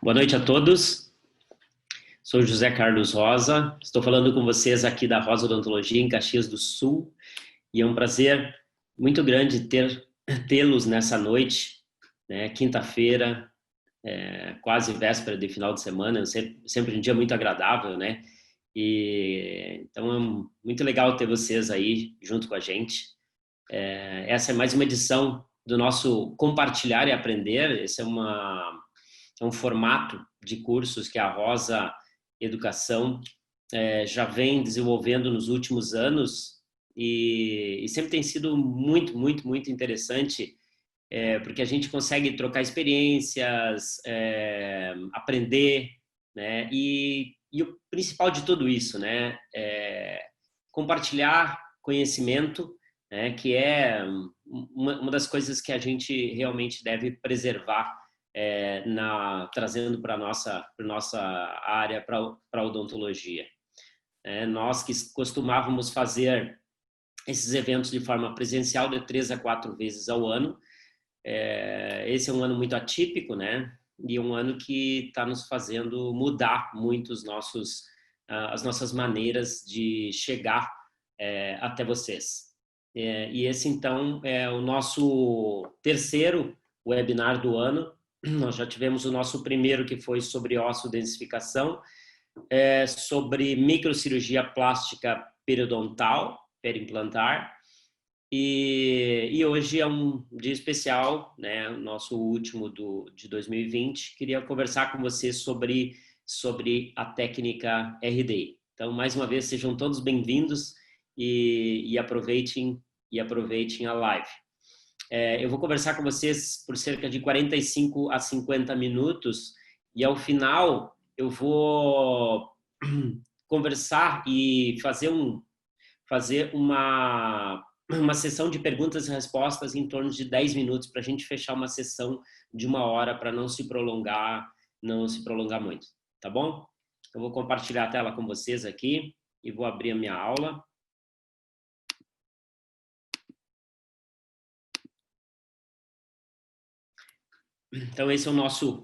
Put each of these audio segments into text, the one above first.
Boa noite a todos. Sou José Carlos Rosa. Estou falando com vocês aqui da Rosa Odontologia em Caxias do Sul e é um prazer muito grande tê-los nessa noite, né? Quinta-feira, quase véspera de final de semana, sempre um dia muito agradável, né? E então é muito legal ter vocês aí junto com a gente. Essa é mais uma edição do nosso Compartilhar e Aprender. Esse é um formato de cursos que a Rosa Educação já vem desenvolvendo nos últimos anos e sempre tem sido muito interessante, porque a gente consegue trocar experiências, aprender, né? E o principal de tudo isso, né? Compartilhar conhecimento, né? Que é uma das coisas que a gente realmente deve preservar, trazendo para nossa área, para a odontologia. Nós que costumávamos fazer esses eventos de forma presencial de 3 a 4 vezes ao ano, esse é um ano muito atípico, né? E um ano que está nos fazendo mudar muito as nossas maneiras de chegar até vocês. E esse, então, é o nosso terceiro webinar do ano. Nós já tivemos o nosso primeiro, que foi sobre ossodensificação, sobre microcirurgia plástica periodontal, perimplantar, e hoje é um dia especial, né? O nosso último de 2020. Queria conversar com vocês sobre a técnica RDI. Então, mais uma vez, sejam todos bem-vindos e aproveitem a live. Eu vou conversar com vocês por cerca de 45 a 50 minutos e, ao final, eu vou conversar e fazer uma sessão de perguntas e respostas em torno de 10 minutos para a gente fechar uma sessão de 1 hora para não se prolongar muito, tá bom? Eu vou compartilhar a tela com vocês aqui e vou abrir a minha aula. Então, esse é o nosso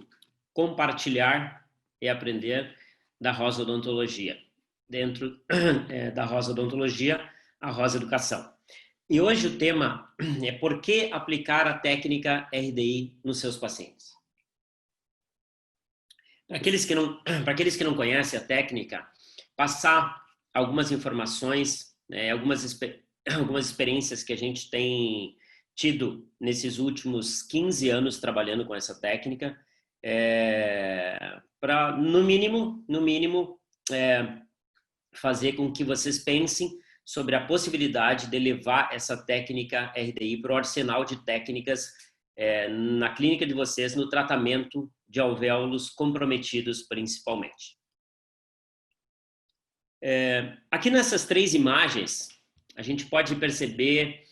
compartilhar e aprender da Rosa Odontologia. Dentro da Rosa Odontologia, a Rosa Educação. E hoje o tema é por que aplicar a técnica RDI nos seus pacientes. Para aqueles que não conhecem a técnica, passar algumas informações, algumas experiências que a gente tem tido nesses últimos 15 anos trabalhando com essa técnica, para, no mínimo, fazer com que vocês pensem sobre a possibilidade de levar essa técnica RDI para o arsenal de técnicas na clínica de vocês, no tratamento de alvéolos comprometidos, principalmente. Aqui nessas 3 imagens, a gente pode perceber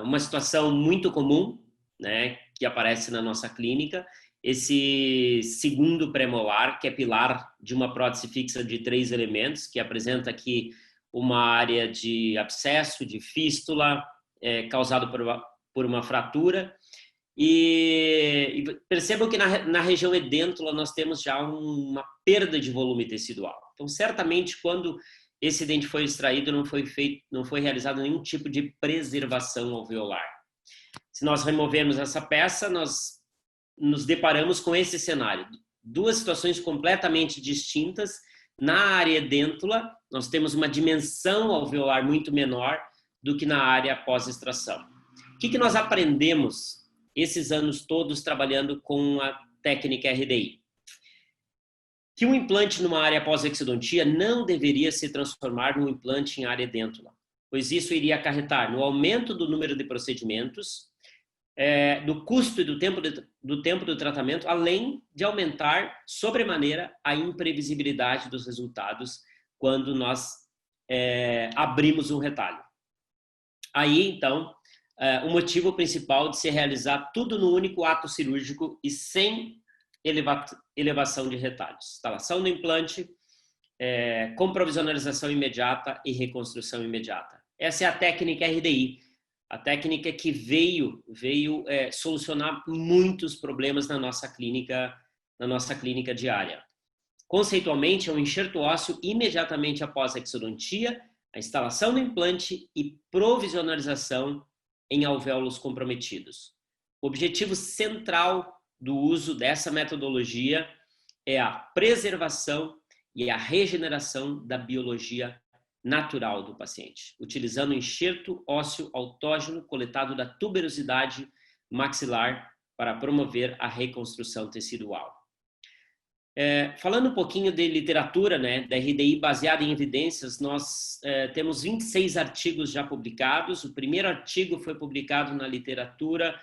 uma situação muito comum, né, que aparece na nossa clínica, esse segundo premolar, que é pilar de uma prótese fixa de 3 elementos, que apresenta aqui uma área de abscesso, de fístula, causado por uma fratura. E percebam que na região edêntula nós temos já uma perda de volume tecidual. Então, certamente, quando esse dente foi extraído, não foi realizado nenhum tipo de preservação alveolar. Se nós removermos essa peça, nós nos deparamos com esse cenário. 2 situações completamente distintas. Na área edêntula, nós temos uma dimensão alveolar muito menor do que na área pós-extração. O que nós aprendemos esses anos todos trabalhando com a técnica RDI? Que um implante numa área pós-exodontia não deveria se transformar num implante em área edêntula, pois isso iria acarretar no aumento do número de procedimentos, do custo e do tempo do tratamento, além de aumentar sobremaneira a imprevisibilidade dos resultados quando nós abrimos um retalho. Aí, então, o motivo principal de se realizar tudo no único ato cirúrgico e sem elevação de retalhos. Instalação do implante, com provisionalização imediata e reconstrução imediata. Essa é a técnica RDI, a técnica que veio solucionar muitos problemas na nossa clínica na nossa clínica diária. Conceitualmente, é um enxerto ósseo imediatamente após a exodontia, a instalação do implante e provisionalização em alvéolos comprometidos. O objetivo central do uso dessa metodologia é a preservação e a regeneração da biologia natural do paciente, utilizando o enxerto ósseo autógeno coletado da tuberosidade maxilar para promover a reconstrução tecidual. Falando um pouquinho de literatura, né, da RDI baseada em evidências, nós temos 26 artigos já publicados. O primeiro artigo foi publicado na literatura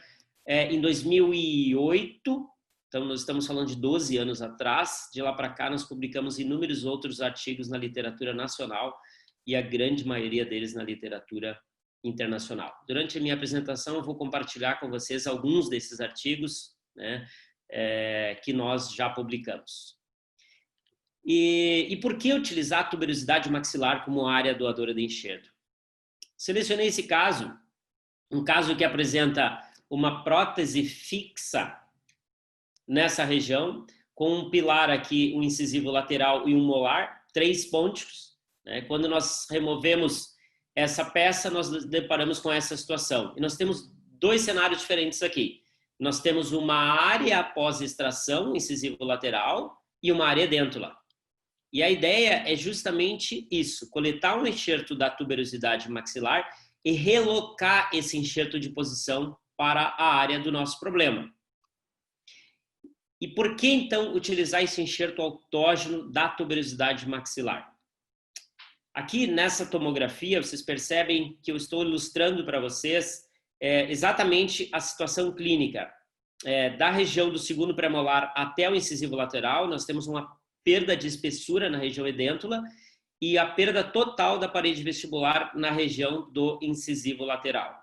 em 2008, então nós estamos falando de 12 anos atrás. De lá para cá, nós publicamos inúmeros outros artigos na literatura nacional e a grande maioria deles na literatura internacional. Durante a minha apresentação, eu vou compartilhar com vocês alguns desses artigos, né, que nós já publicamos. E por que utilizar a tuberosidade maxilar como área doadora de enxerto? Selecionei esse caso, um caso que apresenta uma prótese fixa nessa região, com um pilar aqui, um incisivo lateral e um molar, 3 pontos. Né? Quando nós removemos essa peça, nós nos deparamos com essa situação. E nós temos 2 cenários diferentes aqui. Nós temos uma área após extração, incisivo lateral, e uma área edêntula. E a ideia é justamente isso, coletar um enxerto da tuberosidade maxilar e relocar esse enxerto de posição para a área do nosso problema. E por que, então, utilizar esse enxerto autógeno da tuberosidade maxilar? Aqui, nessa tomografia, vocês percebem que eu estou ilustrando para vocês exatamente a situação clínica. Da região do segundo premolar até o incisivo lateral, nós temos uma perda de espessura na região edêntula e a perda total da parede vestibular na região do incisivo lateral.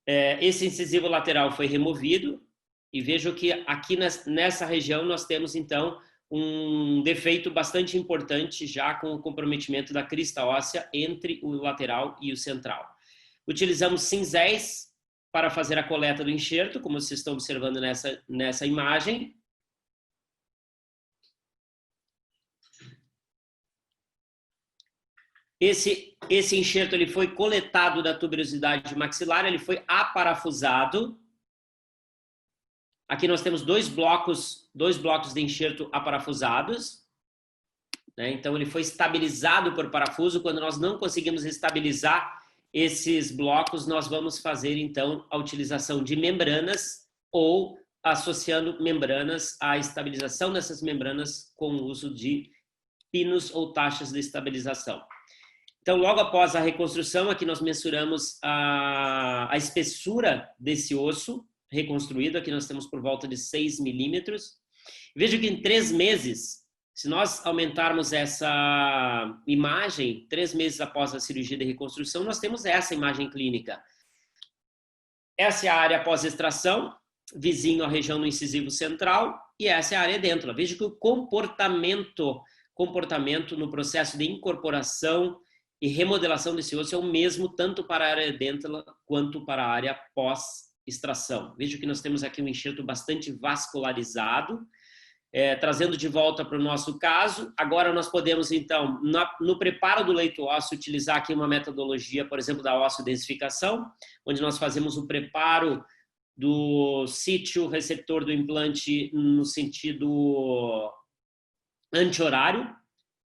Esse incisivo lateral foi removido e vejo que aqui nessa região nós temos, então, um defeito bastante importante já com o comprometimento da crista óssea entre o lateral e o central. Utilizamos cinzéis para fazer a coleta do enxerto, como vocês estão observando nessa imagem. Esse enxerto ele foi coletado da tuberosidade maxilar, ele foi aparafusado. Aqui nós temos dois blocos de enxerto aparafusados. Né? Então ele foi estabilizado por parafuso. Quando nós não conseguimos estabilizar esses blocos, nós vamos fazer então a utilização de membranas ou associando membranas, a estabilização dessas membranas com o uso de pinos ou taxas de estabilização. Então, logo após a reconstrução, aqui nós mensuramos a espessura desse osso reconstruído. Aqui nós temos por volta de 6 milímetros. Veja que em 3 meses, se nós aumentarmos essa imagem, 3 meses após a cirurgia de reconstrução, nós temos essa imagem clínica. Essa é a área após extração, vizinho à região do incisivo central, e essa é a área edêntula. Veja que o comportamento no processo de incorporação e remodelação desse osso é o mesmo tanto para a área edêntula quanto para a área pós-extração. Veja que nós temos aqui um enxerto bastante vascularizado, trazendo de volta para o nosso caso. Agora nós podemos, então, no preparo do leito ósseo, utilizar aqui uma metodologia, por exemplo, da osteodensificação, onde nós fazemos o preparo do sítio receptor do implante no sentido anti-horário,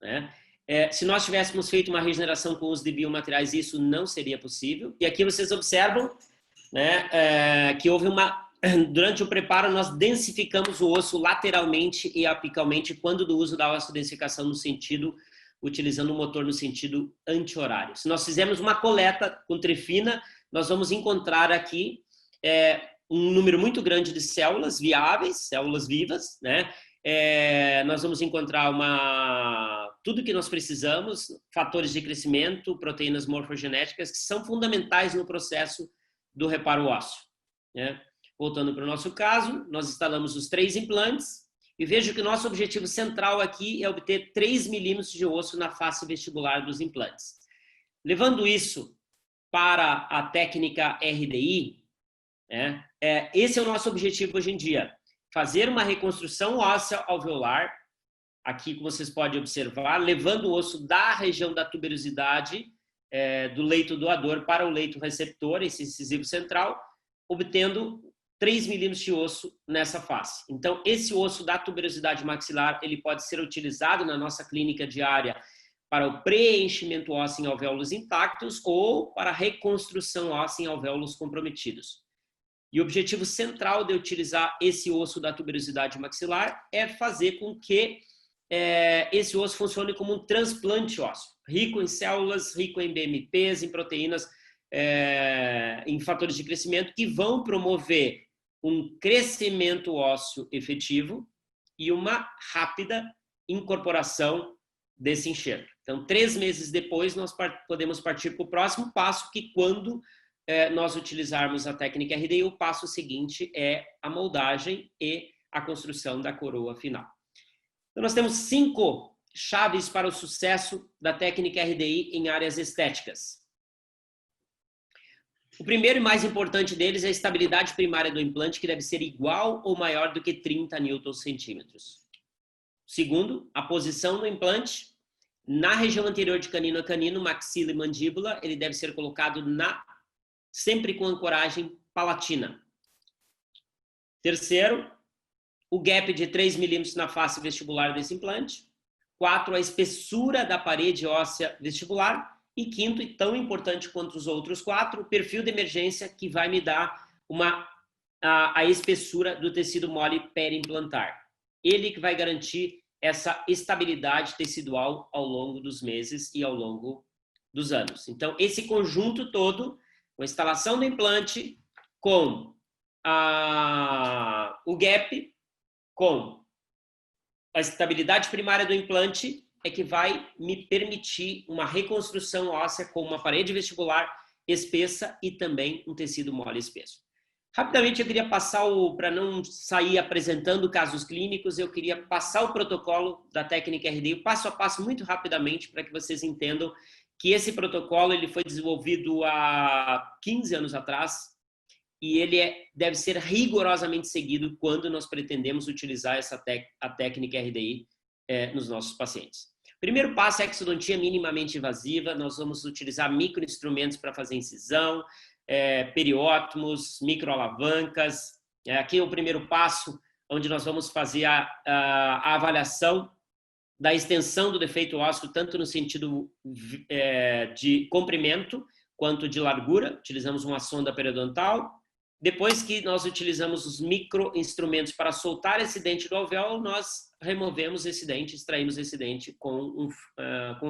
né? Se nós tivéssemos feito uma regeneração com uso de biomateriais, isso não seria possível. E aqui vocês observam, né, que houve durante o preparo, nós densificamos o osso lateralmente e apicalmente quando do uso da osteodensificação no sentido, utilizando o motor no sentido anti-horário. Se nós fizermos uma coleta com trifina, nós vamos encontrar aqui um número muito grande de células viáveis, células vivas, né? Nós vamos encontrar tudo que nós precisamos, fatores de crescimento, proteínas morfogenéticas, que são fundamentais no processo do reparo ósseo. Né? Voltando para o nosso caso, nós instalamos os 3 implantes e vejo que o nosso objetivo central aqui é obter 3 milímetros de osso na face vestibular dos implantes. Levando isso para a técnica RDI, esse é o nosso objetivo hoje em dia. fazer uma reconstrução óssea alveolar, aqui como vocês podem observar, levando o osso da região da tuberosidade do leito doador para o leito receptor, esse incisivo central, obtendo 3 milímetros de osso nessa face. Então, esse osso da tuberosidade maxilar, ele pode ser utilizado na nossa clínica diária para o preenchimento ósseo em alvéolos intactos ou para a reconstrução óssea em alvéolos comprometidos. E o objetivo central de utilizar esse osso da tuberosidade maxilar é fazer com que esse osso funcione como um transplante ósseo, rico em células, rico em BMPs, em proteínas, em fatores de crescimento que vão promover um crescimento ósseo efetivo e uma rápida incorporação desse enxerto. Então, 3 meses depois, nós podemos partir para o próximo passo, que quando nós utilizarmos a técnica RDI, o passo seguinte é a moldagem e a construção da coroa final. Então, nós temos 5 chaves para o sucesso da técnica RDI em áreas estéticas. O primeiro e mais importante deles é a estabilidade primária do implante, que deve ser igual ou maior do que 30 newtons-centímetros. Segundo, a posição do implante na região anterior de canino a canino, maxila e mandíbula, ele deve ser colocado sempre com ancoragem palatina. Terceiro, o gap de 3 milímetros na face vestibular desse implante. 4, a espessura da parede óssea vestibular. E quinto, e tão importante quanto os outros 4, o perfil de emergência, que vai me dar a espessura do tecido mole periimplantar. Ele que vai garantir essa estabilidade tecidual ao longo dos meses e ao longo dos anos. Então, esse conjunto todo, com a instalação do implante, com o gap, com a estabilidade primária do implante, é que vai me permitir uma reconstrução óssea com uma parede vestibular espessa e também um tecido mole espesso. Rapidamente, eu queria passar para não sair apresentando casos clínicos, eu queria passar o protocolo da técnica RDI, passo a passo, muito rapidamente, para que vocês entendam que esse protocolo ele foi desenvolvido há 15 anos atrás e ele deve ser rigorosamente seguido quando nós pretendemos utilizar a técnica RDI nos nossos pacientes. Primeiro passo é a exodontia minimamente invasiva. Nós vamos utilizar microinstrumentos para fazer incisão, periótomos, microalavancas. Aqui é o primeiro passo, onde nós vamos fazer a avaliação da extensão do defeito ósseo, tanto no sentido de comprimento quanto de largura. Utilizamos uma sonda periodontal. Depois que nós utilizamos os microinstrumentos para soltar esse dente do alvéolo, nós removemos esse dente, extraímos esse dente com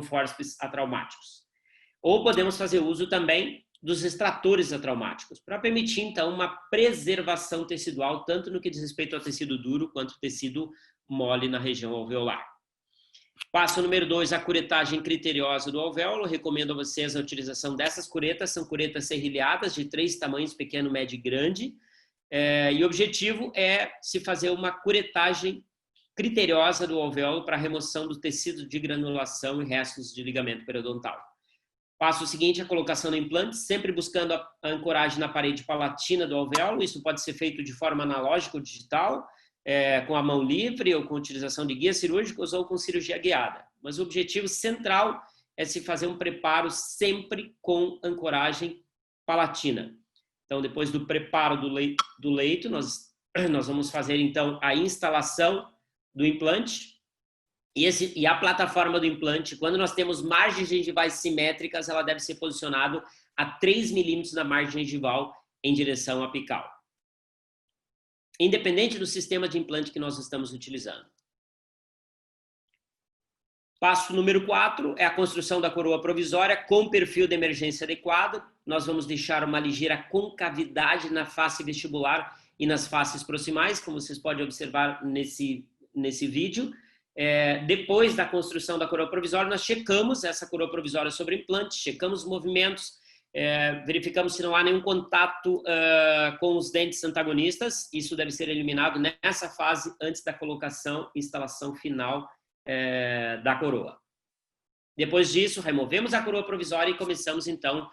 fórceps atraumáticos. Ou podemos fazer uso também dos extratores atraumáticos, para permitir, então, uma preservação tecidual, tanto no que diz respeito ao tecido duro, quanto ao tecido mole na região alveolar. Passo número 2, a curetagem criteriosa do alvéolo. Recomendo a vocês a utilização dessas curetas. São curetas serrilhadas de 3 tamanhos, pequeno, médio e grande. E o objetivo é se fazer uma curetagem criteriosa do alvéolo para remoção do tecido de granulação e restos de ligamento periodontal. Passo seguinte, a colocação do implante, sempre buscando a ancoragem na parede palatina do alvéolo. Isso pode ser feito de forma analógica ou digital, com a mão livre ou com utilização de guias cirúrgicos ou com cirurgia guiada. Mas o objetivo central é se fazer um preparo sempre com ancoragem palatina. Então, depois do preparo do leito, nós vamos fazer, então, a instalação do implante. E a plataforma do implante, quando nós temos margens gengivais simétricas, ela deve ser posicionada a 3 milímetros da margem gengival em direção apical, independente do sistema de implante que nós estamos utilizando. Passo número 4 é a construção da coroa provisória com perfil de emergência adequado. Nós vamos deixar uma ligeira concavidade na face vestibular e nas faces proximais, como vocês podem observar nesse vídeo. Depois da construção da coroa provisória, nós checamos essa coroa provisória sobre o implante, checamos os movimentos, verificamos se não há nenhum contato com os dentes antagonistas. Isso deve ser eliminado nessa fase antes da colocação e instalação final da coroa. Depois disso, removemos a coroa provisória e começamos então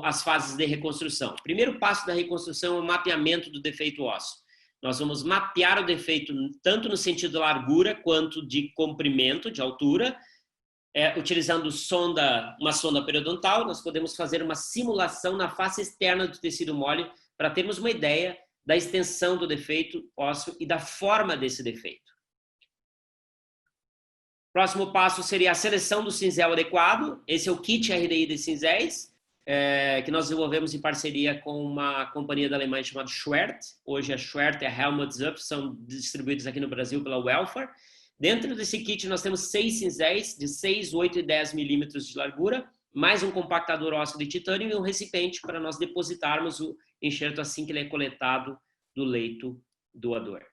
as fases de reconstrução. O primeiro passo da reconstrução é o mapeamento do defeito ósseo. Nós vamos mapear o defeito tanto no sentido de largura quanto de comprimento, de altura. Utilizando uma sonda periodontal, nós podemos fazer uma simulação na face externa do tecido mole para termos uma ideia da extensão do defeito ósseo e da forma desse defeito. Próximo passo seria a seleção do cinzel adequado. Esse é o kit RDI de cinzéis, que nós desenvolvemos em parceria com uma companhia da Alemanha chamada Schwerdt. Hoje a Schwerdt e a Helmut Zupf são distribuídos aqui no Brasil pela Welfare. Dentro desse kit nós temos 6 cinzéis de 6, 8 e 10 milímetros de largura, mais um compactador ósseo de titânio e um recipiente para nós depositarmos o enxerto assim que ele é coletado do leito doador.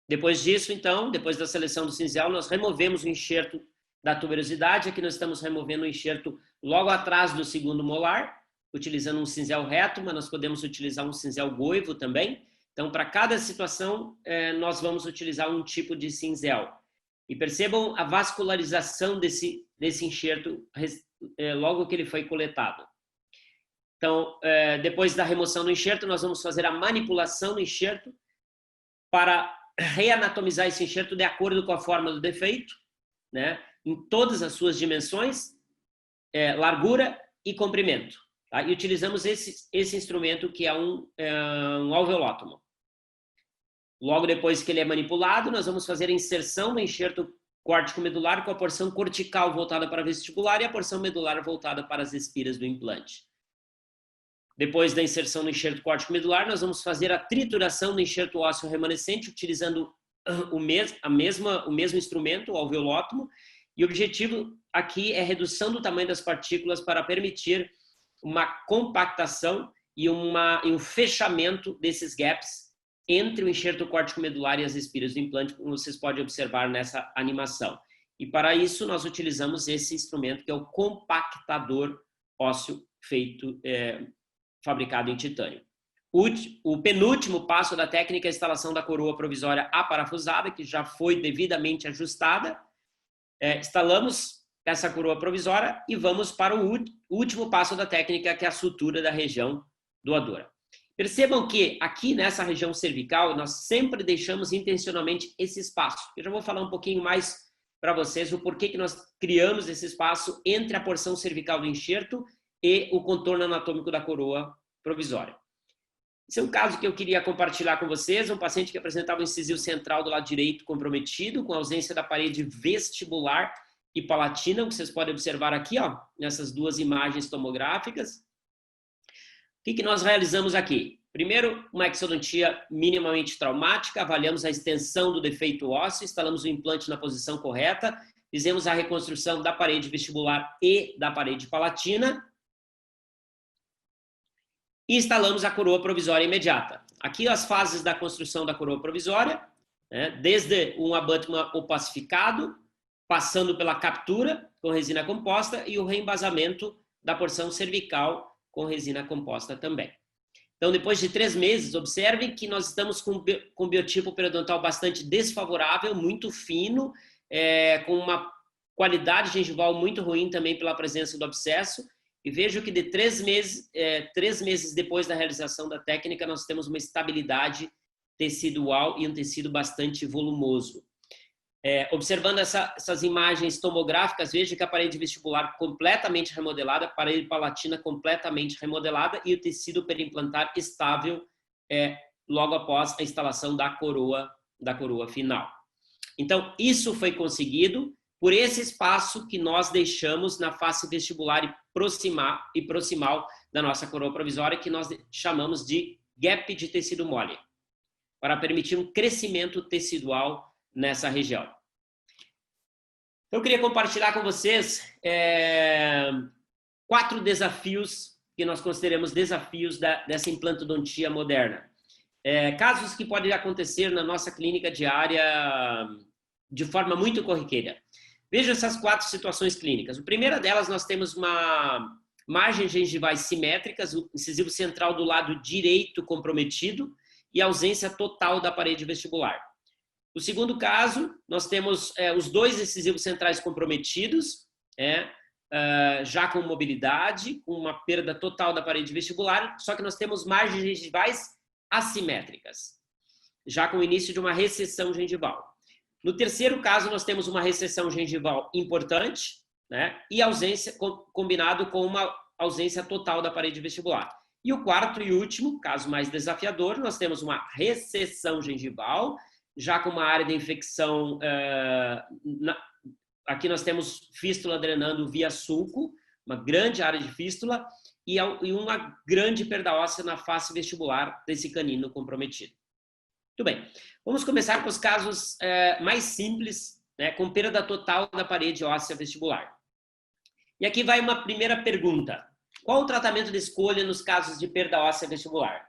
Depois disso, então, depois da seleção do cinzel, nós removemos o enxerto da tuberosidade. Aqui nós estamos removendo o enxerto logo atrás do segundo molar, utilizando um cinzel reto, mas nós podemos utilizar um cinzel goivo também. Então, para cada situação, nós vamos utilizar um tipo de cinzel. E percebam a vascularização desse enxerto logo que ele foi coletado. Então, depois da remoção do enxerto, nós vamos fazer a manipulação do enxerto para reanatomizar esse enxerto de acordo com a forma do defeito, né? Em todas as suas dimensões, largura e comprimento. Tá? E utilizamos esse instrumento que é um alveolótomo. Logo depois que ele é manipulado, nós vamos fazer a inserção do enxerto córtico-medular com a porção cortical voltada para a vestibular e a porção medular voltada para as espiras do implante. Depois da inserção do enxerto córtico-medular, nós vamos fazer a trituração do enxerto ósseo remanescente utilizando o mesmo instrumento, o alveolótomo, e o objetivo aqui é a redução do tamanho das partículas para permitir uma compactação e um fechamento desses gaps entre o enxerto córtico-medular e as espiras do implante, como vocês podem observar nessa animação. E para isso nós utilizamos esse instrumento que é o compactador ósseo fabricado em titânio. O penúltimo passo da técnica é a instalação da coroa provisória aparafusada, que já foi devidamente ajustada. Instalamos essa coroa provisória e vamos para o último passo da técnica, que é a sutura da região doadora. Percebam que aqui nessa região cervical nós sempre deixamos intencionalmente esse espaço. Eu já vou falar um pouquinho mais para vocês o porquê que nós criamos esse espaço entre a porção cervical do enxerto e o contorno anatômico da coroa provisória. Esse é um caso que eu queria compartilhar com vocês, um paciente que apresentava um incisivo central do lado direito comprometido, com ausência da parede vestibular e palatina, que vocês podem observar aqui, ó, nessas duas imagens tomográficas. O que nós realizamos aqui? Primeiro, uma exodontia minimamente traumática, avaliamos a extensão do defeito ósseo, instalamos o implante na posição correta, fizemos a reconstrução da parede vestibular e da parede palatina e instalamos a coroa provisória imediata. Aqui as fases da construção da coroa provisória, né, desde um abutment opacificado, passando pela captura com resina composta e o reembasamento da porção cervical com resina composta também. Então, depois de 3 meses, observem que nós estamos com biotipo periodontal bastante desfavorável, muito fino, com uma qualidade gengival muito ruim também pela presença do abscesso. E vejo que de 3 meses depois da realização da técnica, nós temos uma estabilidade tecidual e um tecido bastante volumoso. Observando essas imagens tomográficas, veja que a parede vestibular completamente remodelada, a parede palatina completamente remodelada e o tecido perimplantar estável logo após a instalação da coroa final. Então, isso foi conseguido por esse espaço que nós deixamos na face vestibular e proximal da nossa coroa provisória, que nós chamamos de gap de tecido mole, para permitir um crescimento tecidual nessa região. Eu queria compartilhar com vocês 4 desafios que nós consideramos desafios dessa implantodontia moderna. Casos que podem acontecer na nossa clínica diária de forma muito corriqueira. Veja essas 4 situações clínicas. A primeira delas, nós temos uma margens gengivais simétricas, o incisivo central do lado direito comprometido e ausência total da parede vestibular. No segundo caso, nós temos os 2 incisivos centrais comprometidos, já com mobilidade, com uma perda total da parede vestibular, só que nós temos margens gengivais assimétricas, já com o início de uma recessão gengival. No terceiro caso, nós temos uma recessão gengival importante, né, e ausência, combinado com uma ausência total da parede vestibular. E o quarto e último, caso mais desafiador, nós temos uma recessão gengival, já com uma área de infecção, aqui nós temos fístula drenando via sulco, uma grande área de fístula, e uma grande perda óssea na face vestibular desse canino comprometido. Muito bem, vamos começar com os casos mais simples, né, com perda total da parede óssea vestibular. E aqui vai uma primeira pergunta. Qual o tratamento de escolha nos casos de perda óssea vestibular?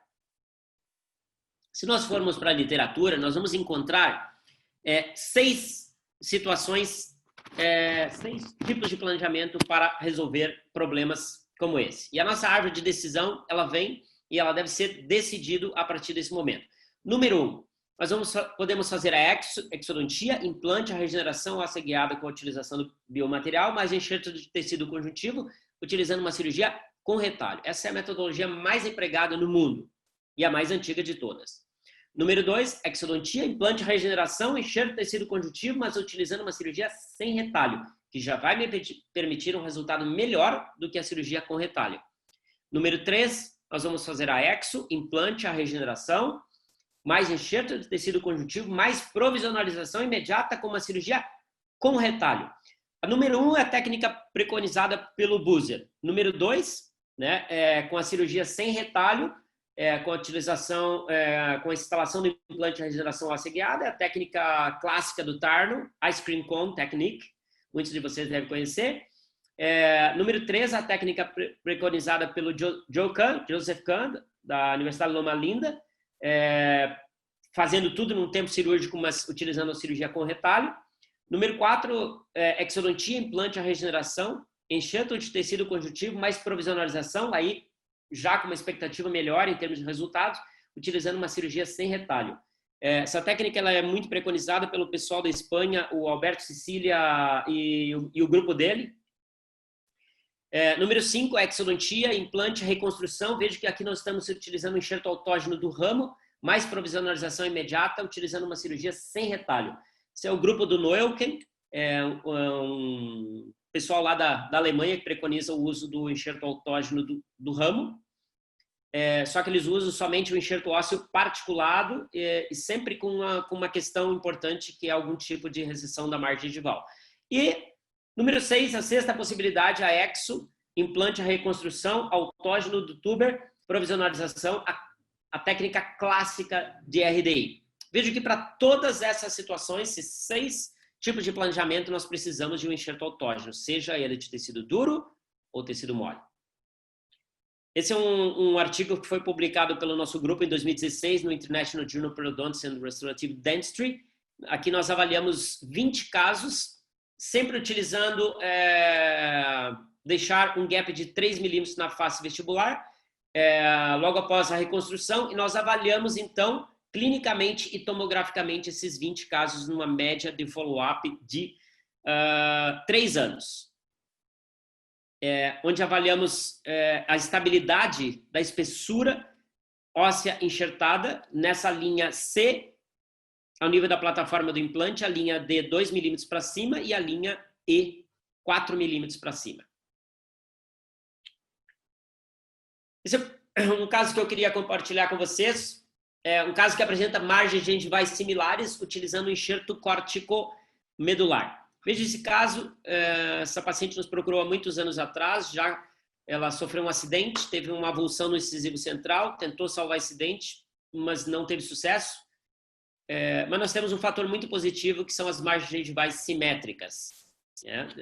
Se nós formos para a literatura, nós vamos encontrar 6 situações, 6 tipos de planejamento para resolver problemas como esse. E a nossa árvore de decisão, ela vem e ela deve ser decidido a partir desse momento. Número 1, nós podemos fazer a exodontia, implante, a regeneração óssea guiada com a utilização do biomaterial, mais enxerto de tecido conjuntivo, utilizando uma cirurgia com retalho. Essa é a metodologia mais empregada no mundo e a mais antiga de todas. Número 2, exodontia, implante, regeneração, enxerto de tecido conjuntivo, mas utilizando uma cirurgia sem retalho, que já vai me permitir um resultado melhor do que a cirurgia com retalho. Número 3, nós vamos fazer a exo, implante, a regeneração, mais enxerto de tecido conjuntivo, mais provisionalização imediata com uma cirurgia com retalho. A número 1 é a técnica preconizada pelo Buser. Número 2, né, com a cirurgia sem retalho, com a utilização, com a instalação do implante de regeneração óssea guiada, é a técnica clássica do Tarno, Ice Cream Cone Technique, muitos de vocês devem conhecer. Número 3, a técnica preconizada pelo Joseph Kahn, da Universidade Loma Linda, fazendo tudo num tempo cirúrgico, mas utilizando a cirurgia com retalho. Número 4, exodontia, implante, a regeneração, enxerto de tecido conjuntivo, mais provisionalização, aí já com uma expectativa melhor em termos de resultados, utilizando uma cirurgia sem retalho. Essa técnica ela é muito preconizada pelo pessoal da Espanha, o Alberto Sicilia e o grupo dele. Número 5, exodontia, implante, reconstrução. Veja que aqui nós estamos utilizando o enxerto autógeno do ramo, mais provisionalização imediata, utilizando uma cirurgia sem retalho. Esse é o grupo do Noelken, um pessoal lá da Alemanha que preconiza o uso do enxerto autógeno do ramo. Só que eles usam somente o enxerto ósseo particulado e sempre com uma questão importante que é algum tipo de recessão da margem gengival. E número 6, a sexta possibilidade, a exo, implante, a reconstrução, autógeno do tuber, provisionalização, a técnica clássica de RDI. Veja que para todas essas situações, esses 6 tipos de planejamento, nós precisamos de um enxerto autógeno, seja ele de tecido duro ou tecido mole. Esse é um artigo que foi publicado pelo nosso grupo em 2016 no International Journal of Periodontics and Restorative Dentistry. Aqui nós avaliamos 20 casos, sempre utilizando deixar um gap de 3 milímetros na face vestibular, logo após a reconstrução, e nós avaliamos então clinicamente e tomograficamente esses 20 casos numa média de follow-up de 3 anos. Onde avaliamos a estabilidade da espessura óssea enxertada nessa linha C, ao nível da plataforma do implante, a linha D 2 milímetros para cima e a linha E 4 milímetros para cima. Esse é um caso que eu queria compartilhar com vocês. É um caso que apresenta margens gengivais similares utilizando o enxerto córtico-medular. Veja esse caso, essa paciente nos procurou há muitos anos atrás, já ela sofreu um acidente, teve uma avulsão no incisivo central, tentou salvar esse dente, mas não teve sucesso. Mas nós temos um fator muito positivo, que são as margens gengivais simétricas.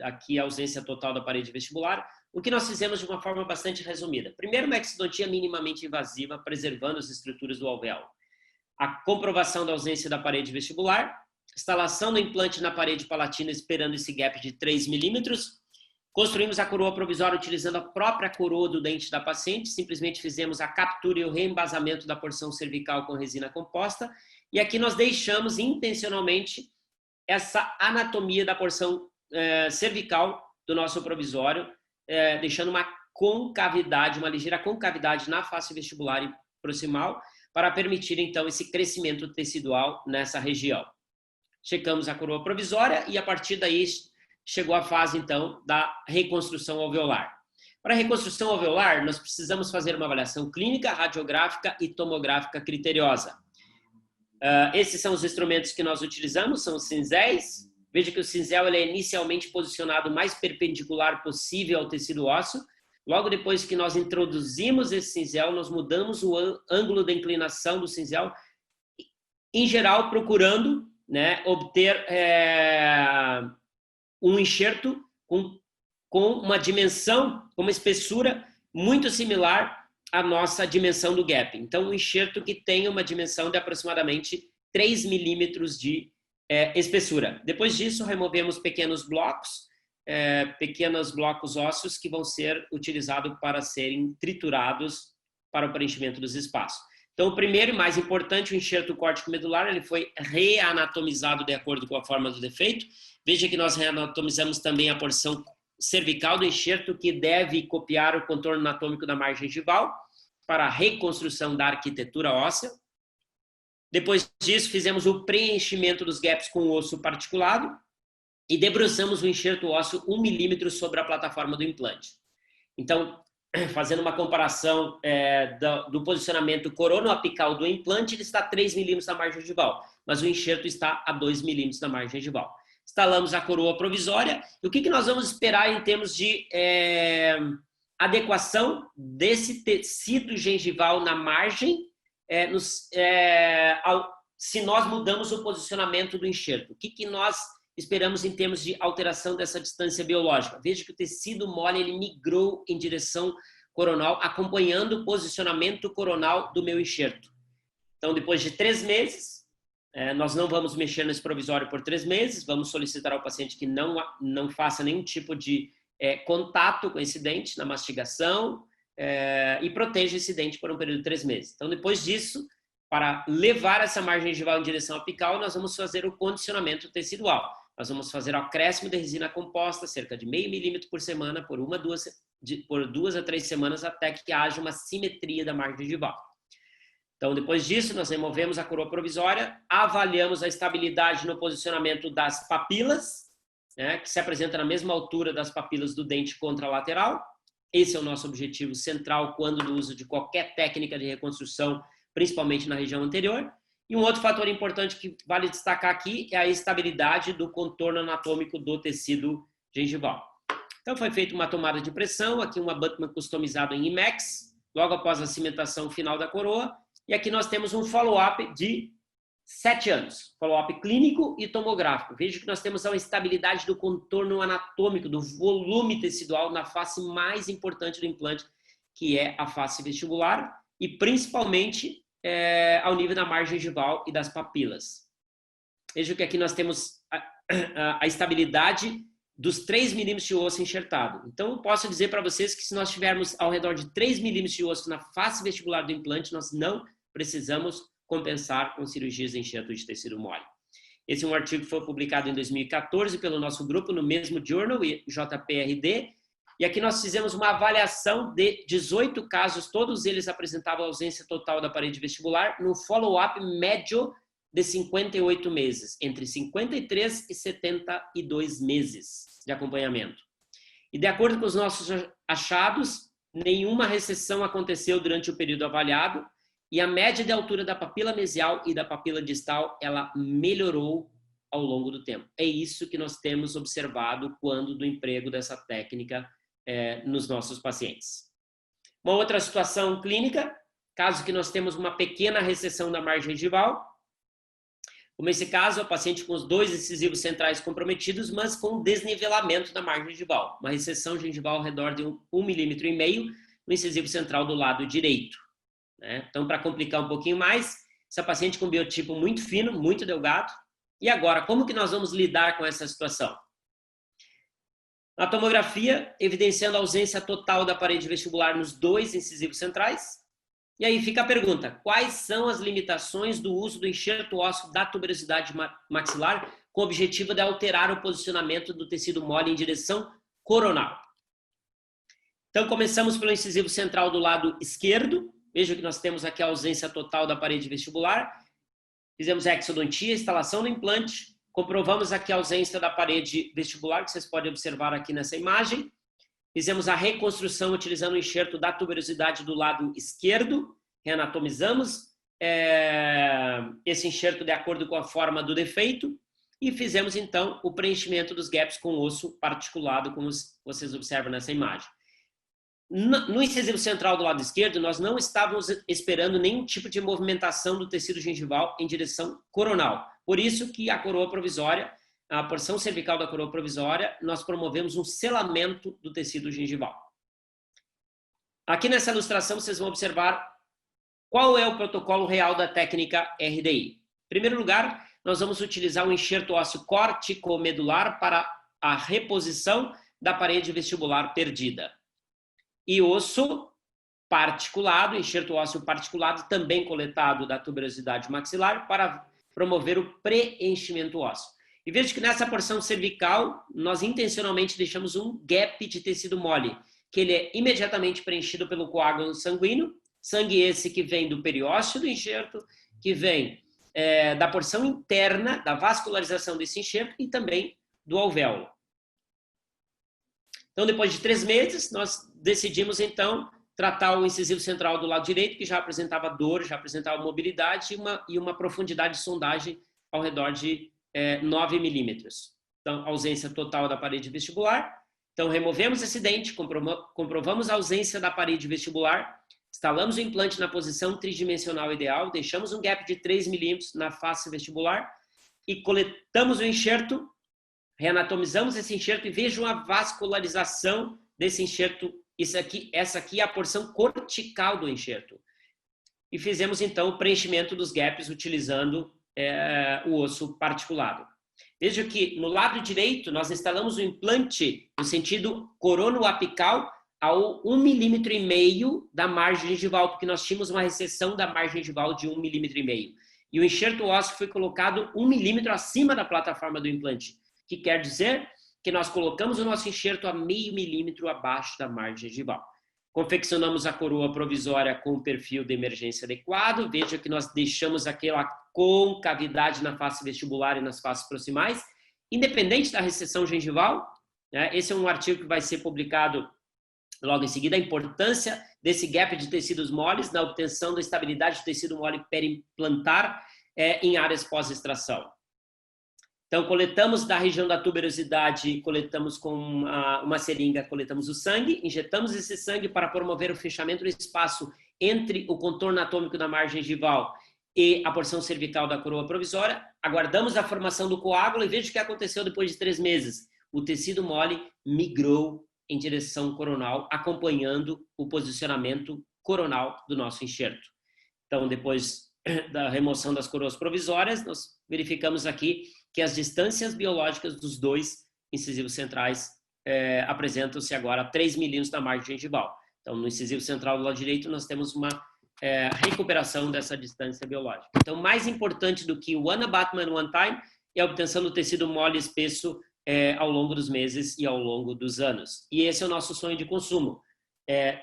Aqui a ausência total da parede vestibular. O que nós fizemos de uma forma bastante resumida. Primeiro, uma exodontia minimamente invasiva, preservando as estruturas do alvéolo. A comprovação da ausência da parede vestibular, instalação do implante na parede palatina esperando esse gap de 3 milímetros. Construímos a coroa provisória utilizando a própria coroa do dente da paciente. Simplesmente fizemos a captura e o reembasamento da porção cervical com resina composta. E aqui nós deixamos intencionalmente essa anatomia da porção cervical do nosso provisório, deixando uma concavidade, uma ligeira concavidade na face vestibular e proximal, para permitir, então, esse crescimento tecidual nessa região. Checamos a coroa provisória e, a partir daí, chegou a fase, então, da reconstrução alveolar. Para a reconstrução alveolar, nós precisamos fazer uma avaliação clínica, radiográfica e tomográfica criteriosa. Esses são os instrumentos que nós utilizamos, são os cinzéis. Veja que o cinzel ele é inicialmente posicionado o mais perpendicular possível ao tecido ósseo. Logo depois que nós introduzimos esse cinzel, nós mudamos o ângulo de inclinação do cinzel, em geral procurando, né, obter um enxerto com uma dimensão, com uma espessura muito similar à nossa dimensão do gap. Então, um enxerto que tenha uma dimensão de aproximadamente 3 milímetros de espessura. Depois disso, removemos pequenos blocos ósseos que vão ser utilizados para serem triturados para o preenchimento dos espaços. Então, o primeiro e mais importante, o enxerto córtico medular, ele foi reanatomizado de acordo com a forma do defeito. Veja que nós reanatomizamos também a porção cervical do enxerto, que deve copiar o contorno anatômico da margem gengival para a reconstrução da arquitetura óssea. Depois disso, fizemos o preenchimento dos gaps com o osso particulado e debruçamos o enxerto ósseo 1 milímetro sobre a plataforma do implante. Então, fazendo uma comparação do posicionamento coronoapical do implante, ele está a 3 milímetros da margem gengival, mas o enxerto está a 2 milímetros da margem gengival. Instalamos a coroa provisória. E o que nós vamos esperar em termos de adequação desse tecido gengival na margem, se nós mudamos o posicionamento do enxerto? O que nós esperamos em termos de alteração dessa distância biológica? Veja que o tecido mole ele migrou em direção coronal, acompanhando o posicionamento coronal do meu enxerto. Então, depois de 3 meses, nós não vamos mexer nesse provisório por 3 meses, vamos solicitar ao paciente que não faça nenhum tipo de contato com esse dente na mastigação e proteja esse dente por um período de 3 meses. Então, depois disso, para levar essa margem gengival em direção apical, nós vamos fazer o condicionamento tecidual. Nós vamos fazer o acréscimo de resina composta, cerca de 0,5 milímetro por semana, por 2 a 3 semanas, até que haja uma simetria da margem gengival. Então, depois disso, nós removemos a coroa provisória, avaliamos a estabilidade no posicionamento das papilas, né, que se apresenta na mesma altura das papilas do dente contralateral. Esse é o nosso objetivo central quando do uso de qualquer técnica de reconstrução, principalmente na região anterior. E um outro fator importante que vale destacar aqui é a estabilidade do contorno anatômico do tecido gengival. Então, foi feita uma tomada de pressão, aqui um abutment customizado em IMEX, logo após a cimentação final da coroa. E aqui nós temos um follow-up de 7 anos, follow-up clínico e tomográfico. Veja que nós temos a estabilidade do contorno anatômico, do volume tecidual na face mais importante do implante, que é a face vestibular, e principalmente ao nível da margem gengival e das papilas. Veja que aqui nós temos a estabilidade dos 3 milímetros de osso enxertado. Então, eu posso dizer para vocês que se nós tivermos ao redor de 3 milímetros de osso na face vestibular do implante, nós não precisamos compensar com cirurgias de enxerto de tecido mole. Esse é um artigo que foi publicado em 2014 pelo nosso grupo no mesmo journal, JPRD, e aqui nós fizemos uma avaliação de 18 casos, todos eles apresentavam ausência total da parede vestibular, no follow-up médio de 58 meses, entre 53 e 72 meses de acompanhamento. E de acordo com os nossos achados, nenhuma recessão aconteceu durante o período avaliado, e a média de altura da papila mesial e da papila distal, ela melhorou ao longo do tempo. É isso que nós temos observado quando do emprego dessa técnica nos nossos pacientes. Uma outra situação clínica, caso que nós temos uma pequena recessão da margem gengival, como esse caso, é o paciente com os 2 incisivos centrais comprometidos, mas com desnivelamento da margem gengival, uma recessão gengival ao redor de 1,5 milímetro no incisivo central do lado direito. Então, para complicar um pouquinho mais, essa paciente com biotipo muito fino, muito delgado. E agora, como que nós vamos lidar com essa situação? Na tomografia, evidenciando a ausência total da parede vestibular nos 2 incisivos centrais. E aí fica a pergunta, quais são as limitações do uso do enxerto ósseo da tuberosidade maxilar com o objetivo de alterar o posicionamento do tecido mole em direção coronal? Então, começamos pelo incisivo central do lado esquerdo. Veja que nós temos aqui a ausência total da parede vestibular. Fizemos a exodontia, instalação do implante. Comprovamos aqui a ausência da parede vestibular, que vocês podem observar aqui nessa imagem. Fizemos a reconstrução utilizando o enxerto da tuberosidade do lado esquerdo. Reanatomizamos esse enxerto de acordo com a forma do defeito. E fizemos, então, o preenchimento dos gaps com osso particulado, como vocês observam nessa imagem. No incisivo central do lado esquerdo, nós não estávamos esperando nenhum tipo de movimentação do tecido gengival em direção coronal. Por isso que a coroa provisória, a porção cervical da coroa provisória, nós promovemos um selamento do tecido gengival. Aqui nessa ilustração, vocês vão observar qual é o protocolo real da técnica RDI. Em primeiro lugar, nós vamos utilizar um enxerto ósseo corticomedular para a reposição da parede vestibular perdida. E osso particulado, enxerto ósseo particulado, também coletado da tuberosidade maxilar, para promover o preenchimento ósseo. E veja que nessa porção cervical, nós intencionalmente deixamos um gap de tecido mole, que ele é imediatamente preenchido pelo coágulo sanguíneo, sangue esse que vem do periósteo do enxerto, que vem da porção interna, da vascularização desse enxerto e também do alvéolo. Então, depois de 3 meses, nós decidimos, então, tratar o incisivo central do lado direito, que já apresentava dor, já apresentava mobilidade e uma profundidade de sondagem ao redor de 9 milímetros. Então, ausência total da parede vestibular. Então, removemos esse dente, comprovamos a ausência da parede vestibular, instalamos o implante na posição tridimensional ideal, deixamos um gap de 3 milímetros na face vestibular e coletamos o enxerto, reanatomizamos esse enxerto e vejam a vascularização desse enxerto. Essa aqui é a porção cortical do enxerto. E fizemos, então, o preenchimento dos gaps utilizando o osso particulado. Veja que no lado direito nós instalamos o implante no sentido coronoapical ao 1,5 milímetro da margem gengival, porque nós tínhamos uma recessão da margem gengival de 1,5 milímetro. E o enxerto ósseo foi colocado 1 milímetro acima da plataforma do implante, que quer dizer que nós colocamos o nosso enxerto a 0,5 milímetro abaixo da margem gengival. Confeccionamos a coroa provisória com o perfil de emergência adequado. Veja que nós deixamos aquela concavidade na face vestibular e nas faces proximais, independente da recessão gengival. Né? Esse é um artigo que vai ser publicado logo em seguida, a importância desse gap de tecidos moles na obtenção da estabilidade do tecido mole perimplantar em áreas pós-extração. Então, coletamos da região da tuberosidade, coletamos com uma seringa, coletamos o sangue, injetamos esse sangue para promover o fechamento do espaço entre o contorno anatômico da margem gengival e a porção cervical da coroa provisória, aguardamos a formação do coágulo e veja o que aconteceu depois de 3 meses. O tecido mole migrou em direção coronal, acompanhando o posicionamento coronal do nosso enxerto. Então, depois da remoção das coroas provisórias, nós verificamos aqui que as distâncias biológicas dos dois incisivos centrais apresentam-se agora a 3 milímetros da margem gengival. Então, no incisivo central do lado direito, nós temos uma recuperação dessa distância biológica. Então, mais importante do que o one abutment one time é a obtenção do tecido mole espesso ao longo dos meses e ao longo dos anos. E esse é o nosso sonho de consumo.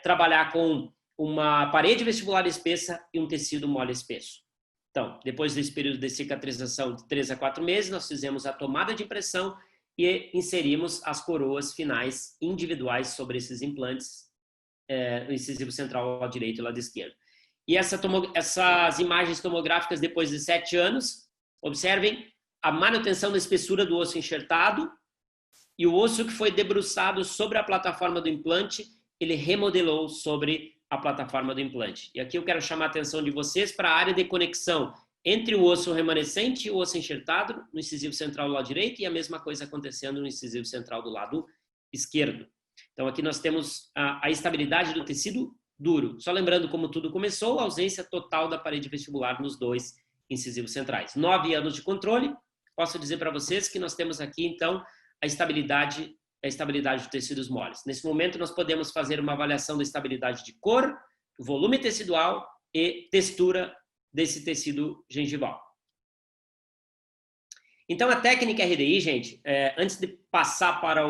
Trabalhar com uma parede vestibular espessa e um tecido mole espesso. Então, depois desse período de cicatrização de 3 a 4 meses, nós fizemos a tomada de impressão e inserimos as coroas finais individuais sobre esses implantes, no incisivo central ao lado direito e ao lado esquerdo. E essas imagens tomográficas depois de 7 anos, observem a manutenção da espessura do osso enxertado e o osso que foi debruçado sobre a plataforma do implante, ele remodelou sobre a plataforma do implante. E aqui eu quero chamar a atenção de vocês para a área de conexão entre o osso remanescente e o osso enxertado no incisivo central do lado direito e a mesma coisa acontecendo no incisivo central do lado esquerdo. Então aqui nós temos a estabilidade do tecido duro. Só lembrando como tudo começou, a ausência total da parede vestibular nos dois incisivos centrais. 9 anos de controle. Posso dizer para vocês que nós temos aqui, então, a estabilidade de tecidos moles. Nesse momento, nós podemos fazer uma avaliação da estabilidade de cor, volume tecidual e textura desse tecido gengival. Então, a técnica RDI, gente, antes de passar para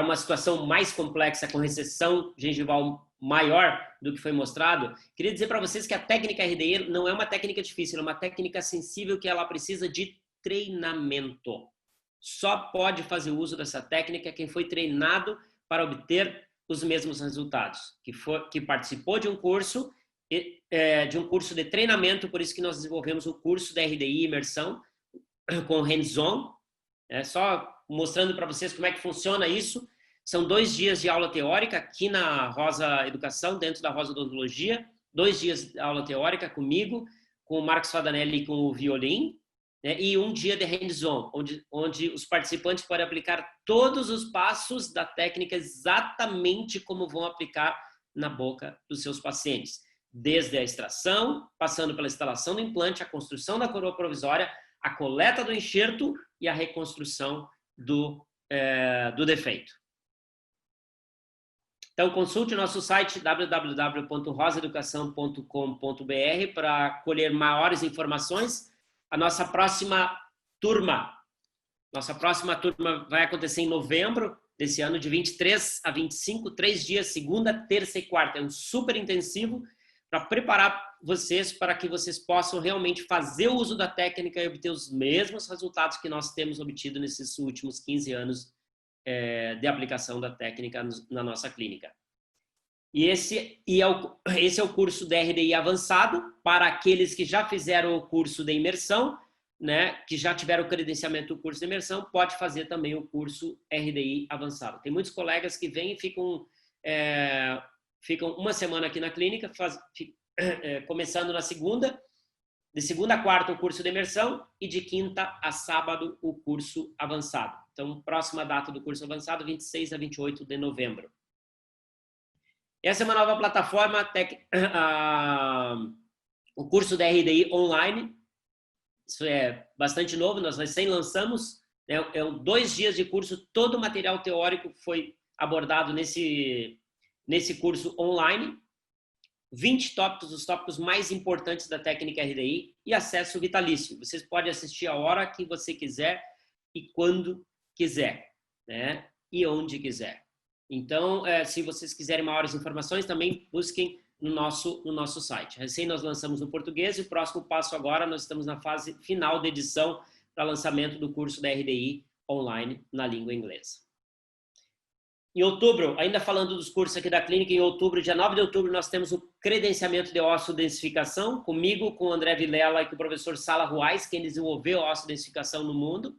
uma situação mais complexa com recessão gengival maior do que foi mostrado, queria dizer para vocês que a técnica RDI não é uma técnica difícil, é uma técnica sensível que ela precisa de treinamento. Só pode fazer uso dessa técnica quem foi treinado para obter os mesmos resultados, que participou de um curso de treinamento. Por isso que nós desenvolvemos o curso da RDI Imersão com hands-on, só mostrando para vocês como é que funciona isso. São 2 dias de aula teórica aqui na Rosa Educação, dentro da Rosa Odontologia, 2 dias de aula teórica comigo, com o Marcos Fadanelli com o violin, né? E 1 dia de hands-on, onde os participantes podem aplicar todos os passos da técnica exatamente como vão aplicar na boca dos seus pacientes. Desde a extração, passando pela instalação do implante, a construção da coroa provisória, a coleta do enxerto e a reconstrução do defeito. Então, consulte o nosso site www.rosaeducação.com.br para colher maiores informações. A nossa próxima turma vai acontecer em novembro desse ano, de 23 a 25, 3 dias, segunda, terça e quarta. É um super intensivo para preparar vocês para que vocês possam realmente fazer o uso da técnica e obter os mesmos resultados que nós temos obtido nesses últimos 15 anos de aplicação da técnica na nossa clínica. E esse é o curso da RDI avançado para aqueles que já fizeram o curso de imersão, né, que já tiveram o credenciamento do curso de imersão, pode fazer também o curso RDI avançado. Tem muitos colegas que vêm e ficam uma semana aqui na clínica, começando na segunda, de segunda a quarta o curso de imersão e de quinta a sábado o curso avançado. Então, próxima data do curso avançado, 26 a 28 de novembro. Essa é uma nova plataforma, o curso da RDI online. Isso é bastante novo, nós recém lançamos. 2 dias de curso, todo o material teórico foi abordado nesse curso online. 20 tópicos, os tópicos mais importantes da técnica RDI e acesso vitalício. Vocês podem assistir a hora que você quiser e quando quiser, né? E onde quiser. Então, se vocês quiserem maiores informações, também busquem no nosso site. Recém nós lançamos no português e o próximo passo agora, nós estamos na fase final de edição para lançamento do curso da RDI online na língua inglesa. Em outubro, ainda falando dos cursos aqui da clínica, em outubro, dia 9 de outubro, nós temos o credenciamento de osteodensificação, comigo, com o André Vilela e com o professor Sala Ruais, quem desenvolveu a osteodensificação no mundo.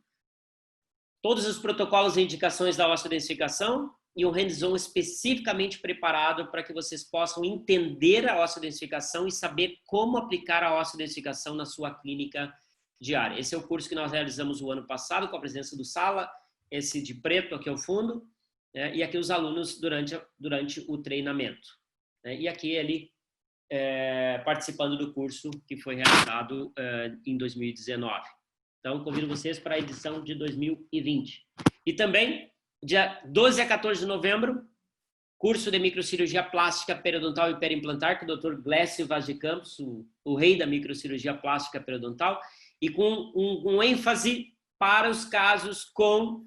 Todos os protocolos e indicações da osteodensificação e um hands-on especificamente preparado para que vocês possam entender a osteodensificação e saber como aplicar a osteodensificação na sua clínica diária. Esse é o curso que nós realizamos o ano passado, com a presença do Sala, esse de preto aqui ao fundo, e aqui os alunos durante o treinamento. E aqui ele participando do curso que foi realizado em 2019. Então, convido vocês para a edição de 2020. E também, dia 12 a 14 de novembro, curso de microcirurgia plástica periodontal e periimplantar, com o Dr. Glécio Vaz de Campos, o rei da microcirurgia plástica periodontal, e com um ênfase para os casos com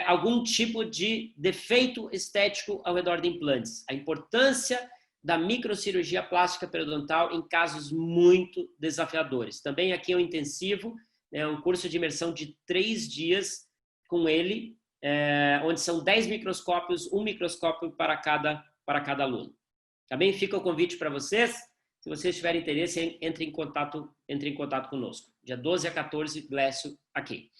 algum tipo de defeito estético ao redor de implantes. A importância da microcirurgia plástica periodontal em casos muito desafiadores. Também aqui é um intensivo, um curso de imersão de 3 dias com ele, onde são 10 microscópios, um microscópio para cada aluno. Também fica o convite para vocês, se vocês tiverem interesse, entre em contato conosco. Dia 12 a 14, Glécio aqui.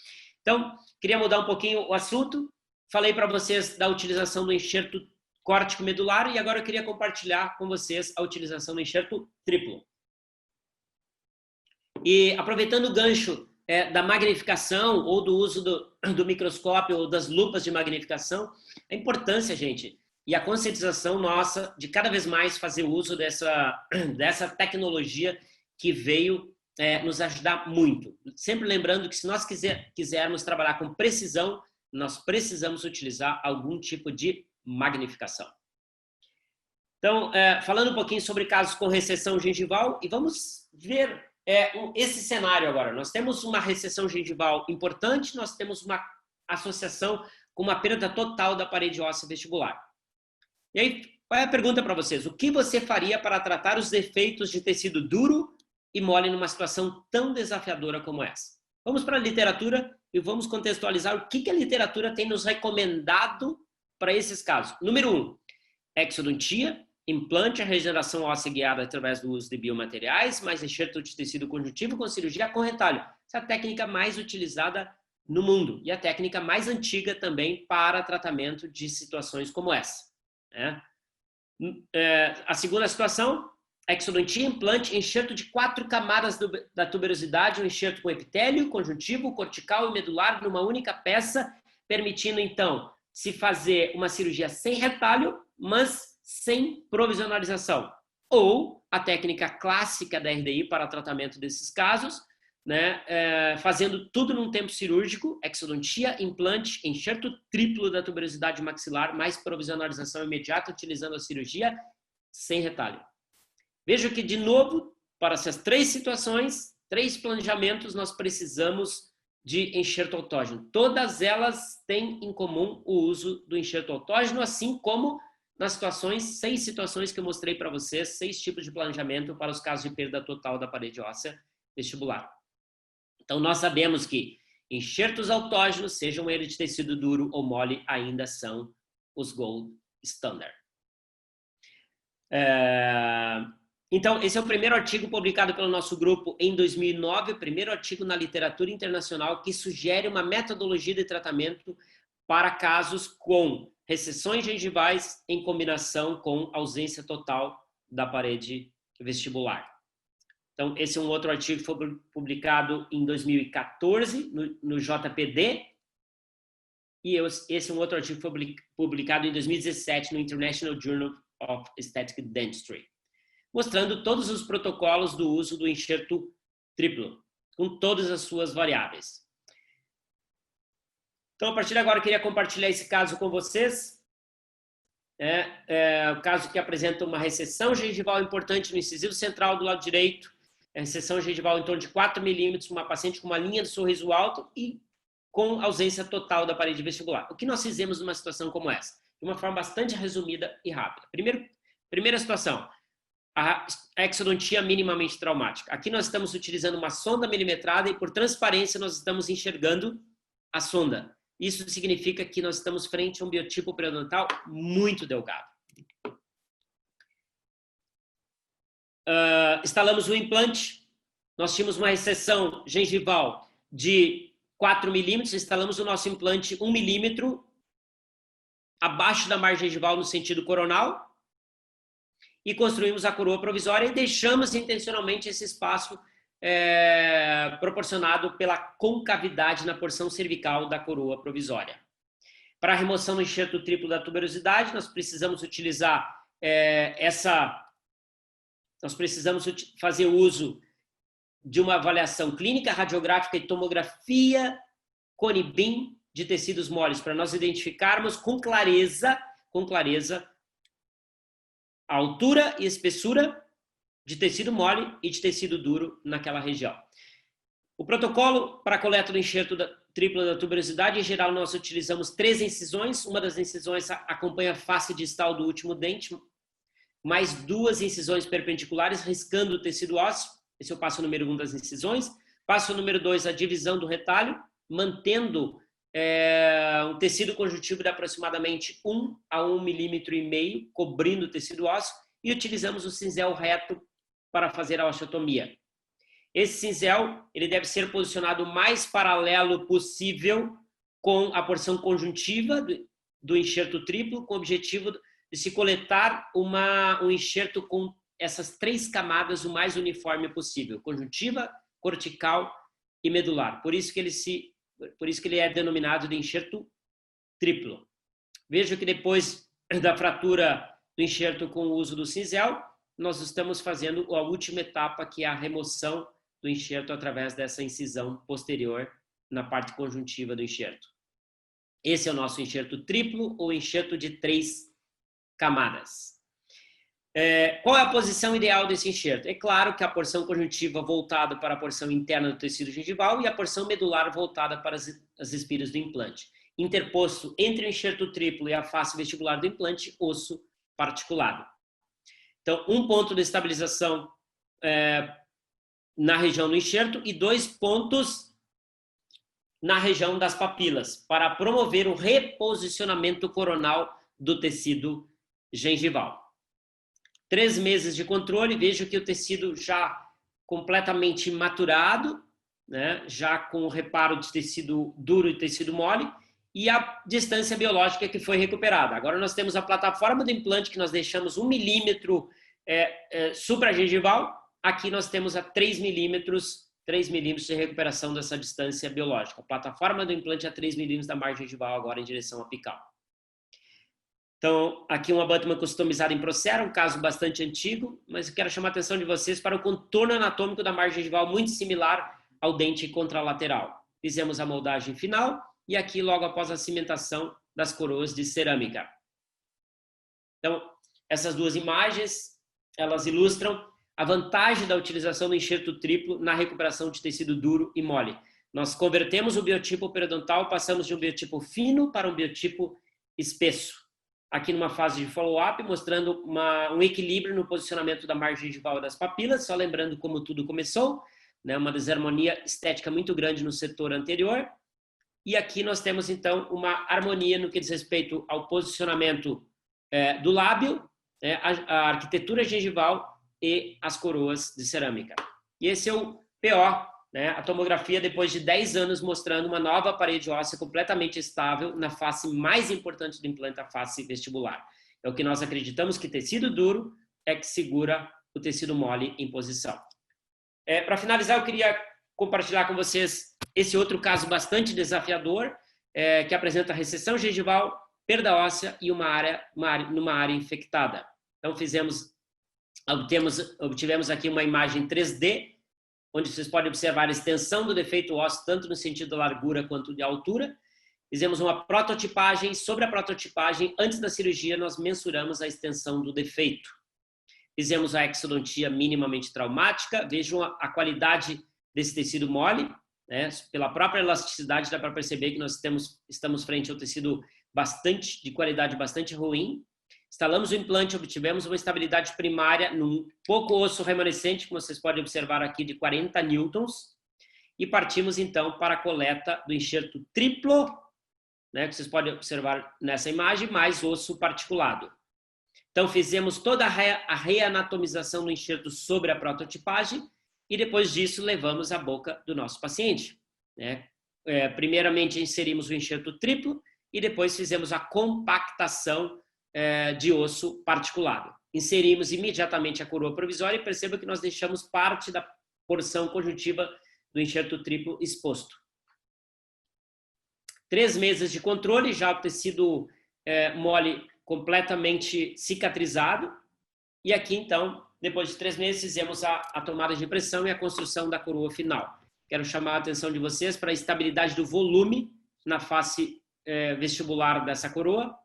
Então, queria mudar um pouquinho o assunto. Falei para vocês da utilização do enxerto córtico medular e agora eu queria compartilhar com vocês a utilização do enxerto triplo. E aproveitando o gancho da magnificação ou do uso do microscópio ou das lupas de magnificação, a importância, gente, e a conscientização nossa de cada vez mais fazer uso dessa tecnologia que veio nos ajudar muito. Sempre lembrando que se nós quisermos trabalhar com precisão, nós precisamos utilizar algum tipo de magnificação. Então, falando um pouquinho sobre casos com recessão gengival, e vamos ver esse cenário agora. Nós temos uma recessão gengival importante, nós temos uma associação com uma perda total da parede óssea vestibular. E aí, Qual é a pergunta para vocês? O que você faria para tratar os defeitos de tecido duro e mole numa situação tão desafiadora como essa? Vamos para a literatura e vamos contextualizar o que a literatura tem nos recomendado para esses casos. Número 1, exodontia, implante, a regeneração óssea guiada através do uso de biomateriais, mais enxerto de tecido conjuntivo com cirurgia com retalho. Essa é a técnica mais utilizada no mundo e a técnica mais antiga também para tratamento de situações como essa, né? A segunda situação, exodontia, implante, enxerto de 4 camadas da tuberosidade, um enxerto com epitélio, conjuntivo, cortical e medular numa única peça, permitindo então se fazer uma cirurgia sem retalho, mas sem provisionalização. Ou a técnica clássica da RDI para tratamento desses casos, né, fazendo tudo num tempo cirúrgico, exodontia, implante, enxerto triplo da tuberosidade maxilar, mais provisionalização imediata, utilizando a cirurgia sem retalho. Veja que, de novo, para essas 3 situações, 3 planejamentos, nós precisamos de enxerto autógeno. Todas elas têm em comum o uso do enxerto autógeno, assim como nas 6 situações que eu mostrei para vocês, 6 tipos de planejamento para os casos de perda total da parede óssea vestibular. Então, nós sabemos que enxertos autógenos, sejam eles de tecido duro ou mole, ainda são os gold standard. Então, esse é o primeiro artigo publicado pelo nosso grupo em 2009, o primeiro artigo na literatura internacional que sugere uma metodologia de tratamento para casos com recessões gengivais em combinação com ausência total da parede vestibular. Então, esse é um outro artigo que foi publicado em 2014 no JPD, e esse é um outro artigo que foi publicado em 2017 no International Journal of Aesthetic Dentistry, mostrando todos os protocolos do uso do enxerto triplo, com todas as suas variáveis. Então, a partir de agora, eu queria compartilhar esse caso com vocês. O caso que apresenta uma recessão gengival importante no incisivo central do lado direito, recessão gengival em torno de 4 milímetros, uma paciente com uma linha de sorriso alto e com ausência total da parede vestibular. O que nós fizemos numa situação como essa? De uma forma bastante resumida e rápida. Primeira situação, a exodontia minimamente traumática. Aqui nós estamos utilizando uma sonda milimetrada e, por transparência, nós estamos enxergando a sonda. Isso significa que nós estamos frente a um biotipo periodontal muito delgado. Instalamos o implante. Nós tínhamos uma recessão gengival de 4 milímetros. Instalamos o nosso implante 1 milímetro abaixo da margem gengival no sentido coronal e construímos a coroa provisória e deixamos intencionalmente esse espaço proporcionado pela concavidade na porção cervical da coroa provisória. Para a remoção do enxerto triplo da tuberosidade, nós precisamos utilizar nós precisamos fazer uso de uma avaliação clínica, radiográfica e tomografia Cone-Beam de tecidos moles, para nós identificarmos com clareza a altura e espessura de tecido mole e de tecido duro naquela região. O protocolo para a coleta do enxerto triplo da tuberosidade, em geral, nós utilizamos 3 incisões. Uma das incisões acompanha a face distal do último dente, mais 2 incisões perpendiculares, riscando o tecido ósseo. Esse é o passo número 1 das incisões. Passo número 2, a divisão do retalho, mantendo um tecido conjuntivo de aproximadamente 1 a 1,5 milímetro, cobrindo o tecido ósseo, e utilizamos o cinzel reto para fazer a osteotomia. Esse cinzel ele deve ser posicionado o mais paralelo possível com a porção conjuntiva do enxerto triplo, com o objetivo de se coletar um enxerto com essas 3 camadas o mais uniforme possível, conjuntiva, cortical e medular. Por isso que ele é denominado de enxerto triplo. Veja que depois da fratura do enxerto com o uso do cinzel, nós estamos fazendo a última etapa, que é a remoção do enxerto através dessa incisão posterior na parte conjuntiva do enxerto. Esse é o nosso enxerto triplo ou enxerto de 3 camadas. Qual é a posição ideal desse enxerto? É claro que a porção conjuntiva voltada para a porção interna do tecido gengival e a porção medular voltada para as espiras do implante. Interposto entre o enxerto triplo e a face vestibular do implante, osso particulado. Então, um ponto de estabilização na região do enxerto e 2 pontos na região das papilas, para promover o reposicionamento coronal do tecido gengival. 3 meses de controle, vejo que o tecido já completamente maturado, né? Já com o reparo de tecido duro e tecido mole, e a distância biológica que foi recuperada. Agora nós temos a plataforma do implante que nós deixamos 1 milímetro supragengival, aqui nós temos a 3 milímetros de recuperação dessa distância biológica. A plataforma do implante a 3 milímetros da margem gengival agora em direção apical. Então, aqui um abutment customizado em Procera, um caso bastante antigo, mas eu quero chamar a atenção de vocês para o contorno anatômico da margem gengival muito similar ao dente contralateral. Fizemos a moldagem final e aqui logo após a cimentação das coroas de cerâmica. Então, essas 2 imagens, elas ilustram a vantagem da utilização do enxerto triplo na recuperação de tecido duro e mole. Nós convertemos o biotipo periodontal, passamos de um biotipo fino para um biotipo espesso. Aqui numa fase de follow-up, mostrando um equilíbrio no posicionamento da margem gengival e das papilas, só lembrando como tudo começou, né, uma desarmonia estética muito grande no setor anterior. E aqui nós temos, então, uma harmonia no que diz respeito ao posicionamento do lábio, a arquitetura gengival e as coroas de cerâmica. E esse é o PO, né, a tomografia depois de 10 anos mostrando uma nova parede óssea completamente estável na face mais importante do implante, a face vestibular. É o que nós acreditamos que tecido duro é que segura o tecido mole em posição. Para finalizar, eu queria compartilhar com vocês esse outro caso bastante desafiador, que apresenta recessão gengival, perda óssea e numa área infectada. Então, obtivemos aqui uma imagem 3D, onde vocês podem observar a extensão do defeito ósseo, tanto no sentido da largura quanto de altura. Fizemos uma prototipagem. Sobre a prototipagem, antes da cirurgia, nós mensuramos a extensão do defeito. Fizemos a exodontia minimamente traumática. Vejam a qualidade desse tecido mole, né? Pela própria elasticidade, dá para perceber que nós estamos frente ao tecido de qualidade bastante ruim. Instalamos o implante, obtivemos uma estabilidade primária num pouco osso remanescente, como vocês podem observar aqui, de 40 newtons. E partimos, então, para a coleta do enxerto triplo, né, que vocês podem observar nessa imagem, mais osso particulado. Então, fizemos toda a reanatomização do enxerto sobre a prototipagem e, depois disso, levamos à boca do nosso paciente, né? Primeiramente, inserimos o enxerto triplo e depois fizemos a compactação de osso particulado. Inserimos imediatamente a coroa provisória e perceba que nós deixamos parte da porção conjuntiva do enxerto triplo exposto. 3 meses de controle, já o tecido mole completamente cicatrizado. E aqui, então, depois de 3 meses, fizemos a tomada de pressão e a construção da coroa final. Quero chamar a atenção de vocês para a estabilidade do volume na face vestibular dessa coroa.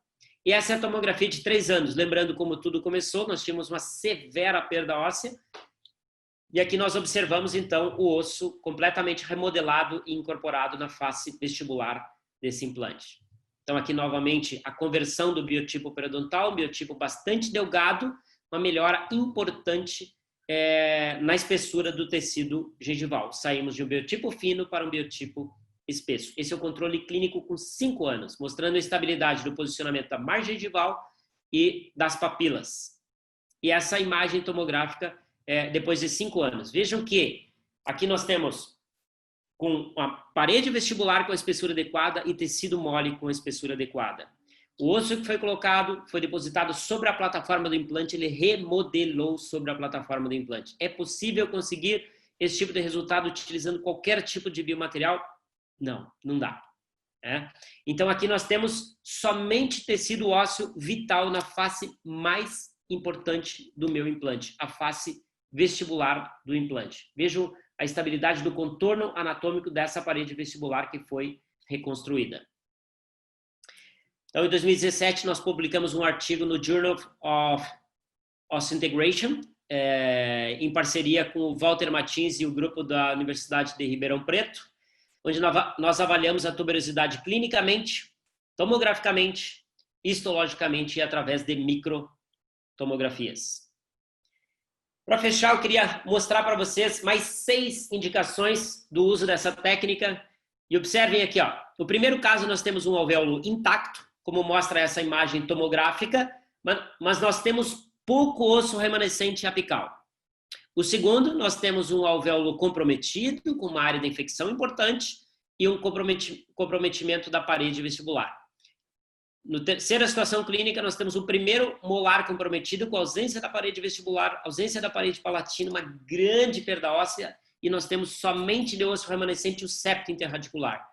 E essa é a tomografia de 3 anos. Lembrando como tudo começou, nós tínhamos uma severa perda óssea. E aqui nós observamos, então, o osso completamente remodelado e incorporado na face vestibular desse implante. Então, aqui, novamente, a conversão do biotipo periodontal, um biotipo bastante delgado, uma melhora importante na espessura do tecido gengival. Saímos de um biotipo fino para um biotipo espesso. Esse é o controle clínico com 5 anos, mostrando a estabilidade do posicionamento da margem gengival e das papilas. E essa imagem tomográfica depois de 5 anos. Vejam que aqui nós temos com a parede vestibular com a espessura adequada e tecido mole com a espessura adequada. O osso que foi colocado, foi depositado sobre a plataforma do implante, ele remodelou sobre a plataforma do implante. É possível conseguir esse tipo de resultado utilizando qualquer tipo de biomaterial? Não, não dá. Então aqui nós temos somente tecido ósseo vital na face mais importante do meu implante, a face vestibular do implante. Vejam a estabilidade do contorno anatômico dessa parede vestibular que foi reconstruída. Então, em 2017, nós publicamos um artigo no Journal of Osseointegration, em parceria com o Walter Martins e o grupo da Universidade de Ribeirão Preto, onde nós avaliamos a tuberosidade clinicamente, tomograficamente, histologicamente e através de tomografias. Para fechar, eu queria mostrar para vocês mais 6 indicações do uso dessa técnica. E observem aqui, ó. No primeiro caso, nós temos um alvéolo intacto, como mostra essa imagem tomográfica, mas nós temos pouco osso remanescente apical. O segundo, nós temos um alvéolo comprometido, com uma área de infecção importante, e um comprometimento da parede vestibular. No terceira situação clínica, nós temos o primeiro molar comprometido com ausência da parede vestibular, ausência da parede palatina, uma grande perda óssea, e nós temos somente de osso remanescente o septo interradicular.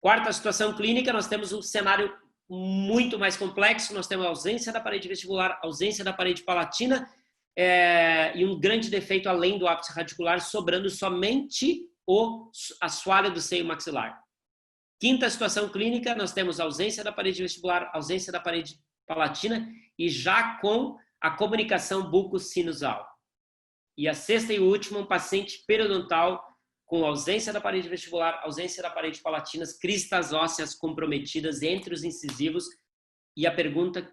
Quarta situação clínica, nós temos um cenário muito mais complexo, nós temos a ausência da parede vestibular, ausência da parede palatina e um grande defeito além do ápice radicular, sobrando somente o assoalho do seio maxilar. Quinta situação clínica, nós temos ausência da parede vestibular, ausência da parede palatina e já com a comunicação buco-sinusal. E a sexta e última, um paciente periodontal com ausência da parede vestibular, ausência da parede palatina, cristas ósseas comprometidas entre os incisivos. E a pergunta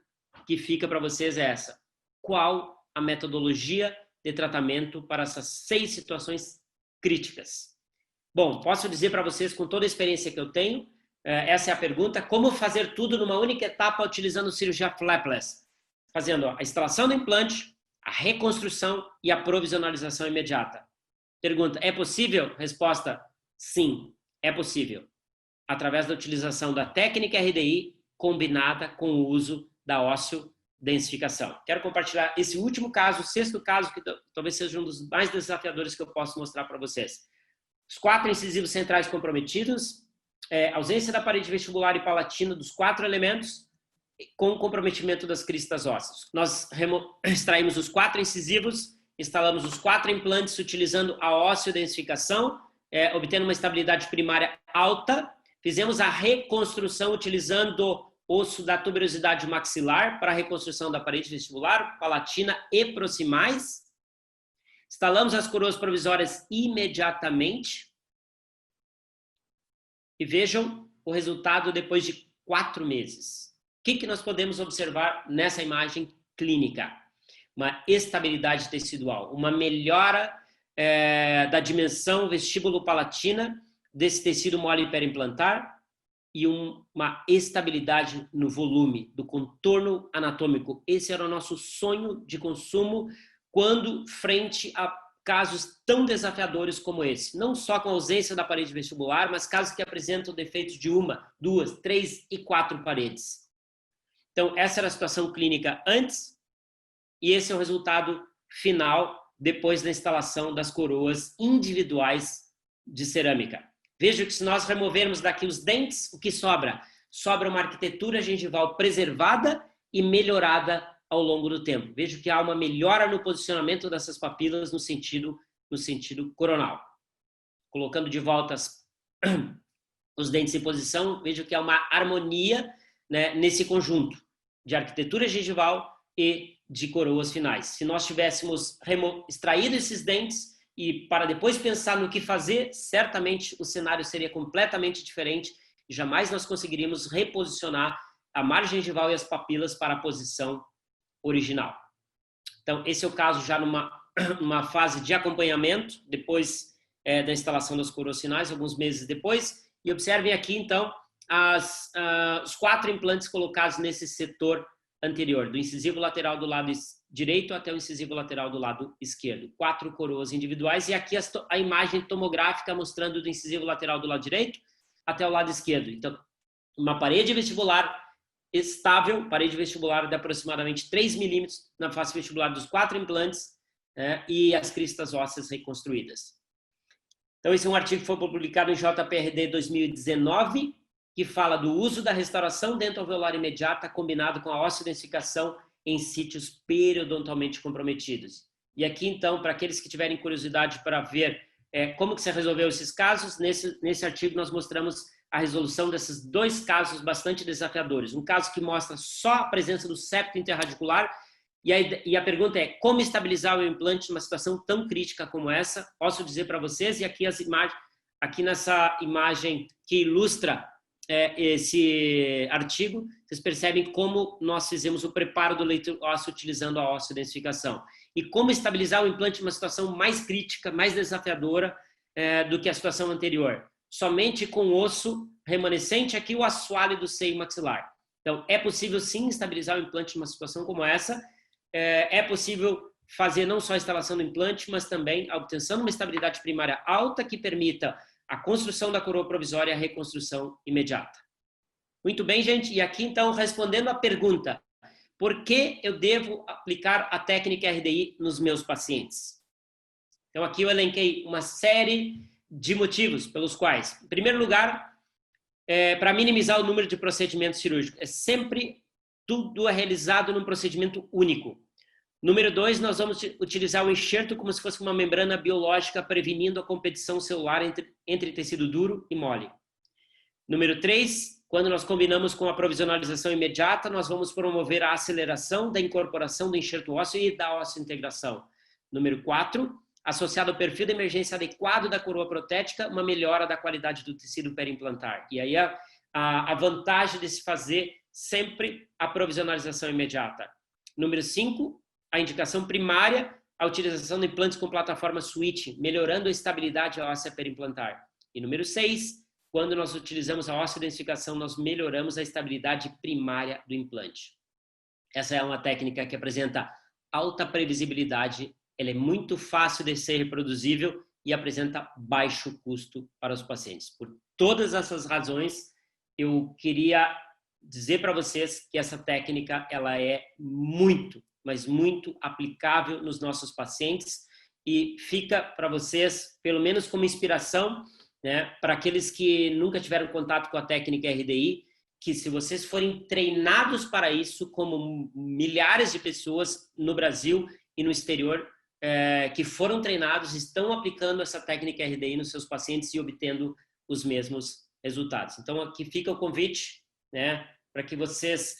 que fica para vocês é essa: qual a metodologia de tratamento para essas 6 situações críticas? Bom, posso dizer para vocês, com toda a experiência que eu tenho, essa é a pergunta: como fazer tudo numa única etapa utilizando cirurgia flapless? Fazendo a instalação do implante, a reconstrução e a provisionalização imediata. Pergunta: é possível? Resposta: sim, é possível. Através da utilização da técnica RDI combinada com o uso da ósseo-densificação. Quero compartilhar esse último caso, o 6º caso, que talvez seja um dos mais desafiadores que eu posso mostrar para vocês. Os 4 incisivos centrais comprometidos, ausência da parede vestibular e palatina dos 4 elementos, com o comprometimento das cristas ósseas. Nós extraímos os 4 incisivos, instalamos os 4 implantes utilizando a ósseo-densificação, obtendo uma estabilidade primária alta. Fizemos a reconstrução utilizando osso da tuberosidade maxilar para a reconstrução da parede vestibular, palatina e proximais. Instalamos as coroas provisórias imediatamente. E vejam o resultado depois de 4 meses. O que nós podemos observar nessa imagem clínica? Uma estabilidade tecidual, uma melhora da dimensão vestíbulo-palatina desse tecido mole perimplantar e uma estabilidade no volume do contorno anatômico. Esse era o nosso sonho de consumo quando frente a casos tão desafiadores como esse. Não só com a ausência da parede vestibular, mas casos que apresentam defeitos de 1, 2, 3 e 4 paredes. Então, essa era a situação clínica antes e esse é o resultado final depois da instalação das coroas individuais de cerâmica. Veja que se nós removermos daqui os dentes, o que sobra? Sobra uma arquitetura gengival preservada e melhorada ao longo do tempo. Vejo que há uma melhora no posicionamento dessas papilas no sentido coronal. Colocando de volta os dentes em posição, vejo que há uma harmonia, né, nesse conjunto de arquitetura gengival e de coroas finais. Se nós tivéssemos extraído esses dentes e para depois pensar no que fazer, certamente o cenário seria completamente diferente e jamais nós conseguiríamos reposicionar a margem gengival e as papilas para a posição original. Então, esse é o caso já numa fase de acompanhamento, depois da instalação das coroas finais, alguns meses depois. E observem aqui, então, os 4 implantes colocados nesse setor anterior, do incisivo lateral do lado direito até o incisivo lateral do lado esquerdo. 4 coroas individuais e aqui a imagem tomográfica mostrando do incisivo lateral do lado direito até o lado esquerdo. Então, uma parede vestibular estável, parede vestibular de aproximadamente 3 milímetros na face vestibular dos 4 implantes e as cristas ósseas reconstruídas. Então, esse é um artigo que foi publicado em JPRD 2019, que fala do uso da restauração dentoalveolar imediata combinado com a ósseo-densificação em sítios periodontalmente comprometidos. E aqui, então, para aqueles que tiverem curiosidade para ver como que se resolveu esses casos, nesse artigo nós mostramos a resolução desses 2 casos bastante desafiadores. Um caso que mostra só a presença do septo interradicular e a pergunta é como estabilizar o implante numa situação tão crítica como essa. Posso dizer para vocês, e aqui as imagens, aqui nessa imagem que ilustra esse artigo, vocês percebem como nós fizemos o preparo do leito ósseo utilizando a osteodensificação. E como estabilizar o implante em uma situação mais crítica, mais desafiadora do que a situação anterior. Somente com o osso remanescente aqui, o assoalho do seio maxilar. Então, é possível sim estabilizar o implante em uma situação como essa. É possível fazer não só a instalação do implante, mas também a obtenção de uma estabilidade primária alta que permita a construção da coroa provisória e a reconstrução imediata. Muito bem, gente. E aqui, então, respondendo à pergunta, por que eu devo aplicar a técnica RDI nos meus pacientes? Então, aqui eu elenquei uma série de motivos pelos quais, em primeiro lugar, para minimizar o número de procedimentos cirúrgicos. Sempre tudo é realizado num procedimento único. Número 2, nós vamos utilizar o enxerto como se fosse uma membrana biológica prevenindo a competição celular entre tecido duro e mole. Número 3, quando nós combinamos com a provisionalização imediata, nós vamos promover a aceleração da incorporação do enxerto ósseo e da osseointegração. Número 4, associado ao perfil de emergência adequado da coroa protética, uma melhora da qualidade do tecido perimplantar. E aí a vantagem de se fazer sempre a provisionalização imediata. Número 5, a indicação primária, a utilização de implantes com plataforma switch, melhorando a estabilidade óssea perimplantar. E número 6, quando nós utilizamos a osteodensificação, nós melhoramos a estabilidade primária do implante. Essa é uma técnica que apresenta alta previsibilidade, ela é muito fácil de ser reproduzível e apresenta baixo custo para os pacientes. Por todas essas razões, eu queria dizer para vocês que essa técnica ela é muito, mas muito aplicável nos nossos pacientes e fica para vocês, pelo menos como inspiração, né, para aqueles que nunca tiveram contato com a técnica RDI, que se vocês forem treinados para isso, como milhares de pessoas no Brasil e no exterior, que foram treinados, estão aplicando essa técnica RDI nos seus pacientes e obtendo os mesmos resultados. Então, aqui fica o convite, né, para que vocês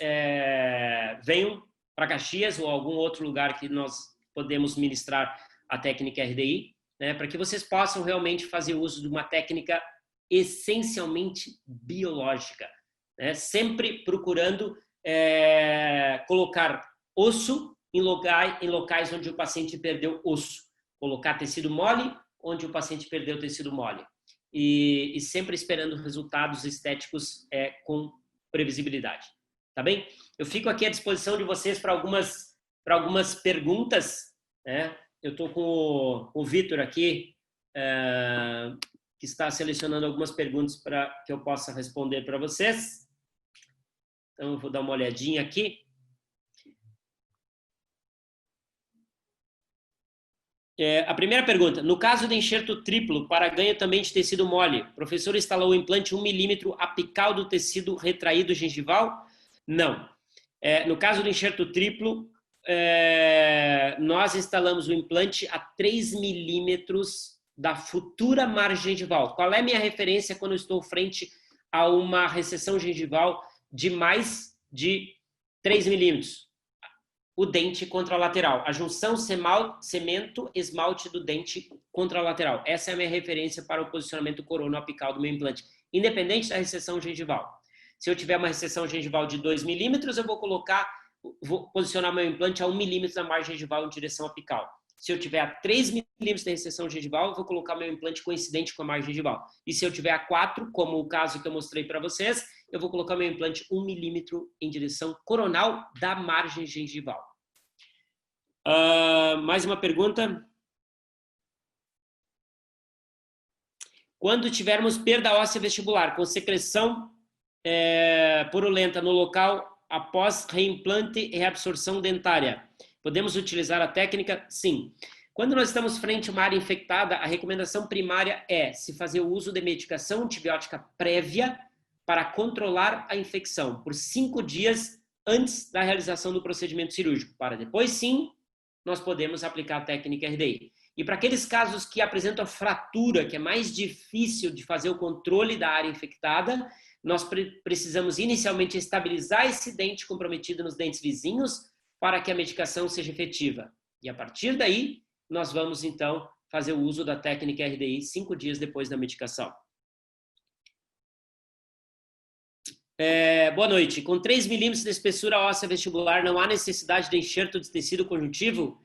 venham para Caxias ou algum outro lugar que nós podemos ministrar a técnica RDI, né, para que vocês possam realmente fazer uso de uma técnica essencialmente biológica, né, sempre procurando colocar osso em locais onde o paciente perdeu osso, colocar tecido mole onde o paciente perdeu tecido mole e sempre esperando resultados estéticos com previsibilidade. Tá bem? Eu fico aqui à disposição de vocês para algumas perguntas, né? Eu estou com o Vitor aqui, que está selecionando algumas perguntas para que eu possa responder para vocês. Então, eu vou dar uma olhadinha aqui. A primeira pergunta, no caso de enxerto triplo para ganho também de tecido mole, o professor instalou o implante 1 milímetro apical do tecido retraído gengival? Não. No caso do enxerto triplo, nós instalamos o implante a 3 milímetros da futura margem gengival. Qual é a minha referência quando eu estou frente a uma recessão gengival de mais de 3 milímetros? O dente contralateral, a junção cemento-esmalte do dente contralateral. Essa é a minha referência para o posicionamento coronoapical do meu implante, independente da recessão gengival. Se eu tiver uma recessão gengival de 2 milímetros, eu vou posicionar meu implante a 1 milímetro da margem gengival em direção apical. Se eu tiver a 3 milímetros de recessão gengival, eu vou colocar meu implante coincidente com a margem gengival. E se eu tiver a 4, como o caso que eu mostrei para vocês, eu vou colocar meu implante 1 milímetro em direção coronal da margem gengival. Mais uma pergunta. Quando tivermos perda óssea vestibular com secreção purulenta no local após reimplante e reabsorção dentária, podemos utilizar a técnica? Sim. Quando nós estamos frente a uma área infectada, a recomendação primária é se fazer o uso de medicação antibiótica prévia para controlar a infecção por 5 dias antes da realização do procedimento cirúrgico, para depois sim nós podemos aplicar a técnica RDI. E para aqueles casos que apresentam a fratura, que é mais difícil de fazer o controle da área infectada, nós precisamos inicialmente estabilizar esse dente comprometido nos dentes vizinhos para que a medicação seja efetiva. E a partir daí, nós vamos então fazer o uso da técnica RDI 5 dias depois da medicação. Boa noite. Com 3 milímetros de espessura óssea vestibular, não há necessidade de enxerto de tecido conjuntivo?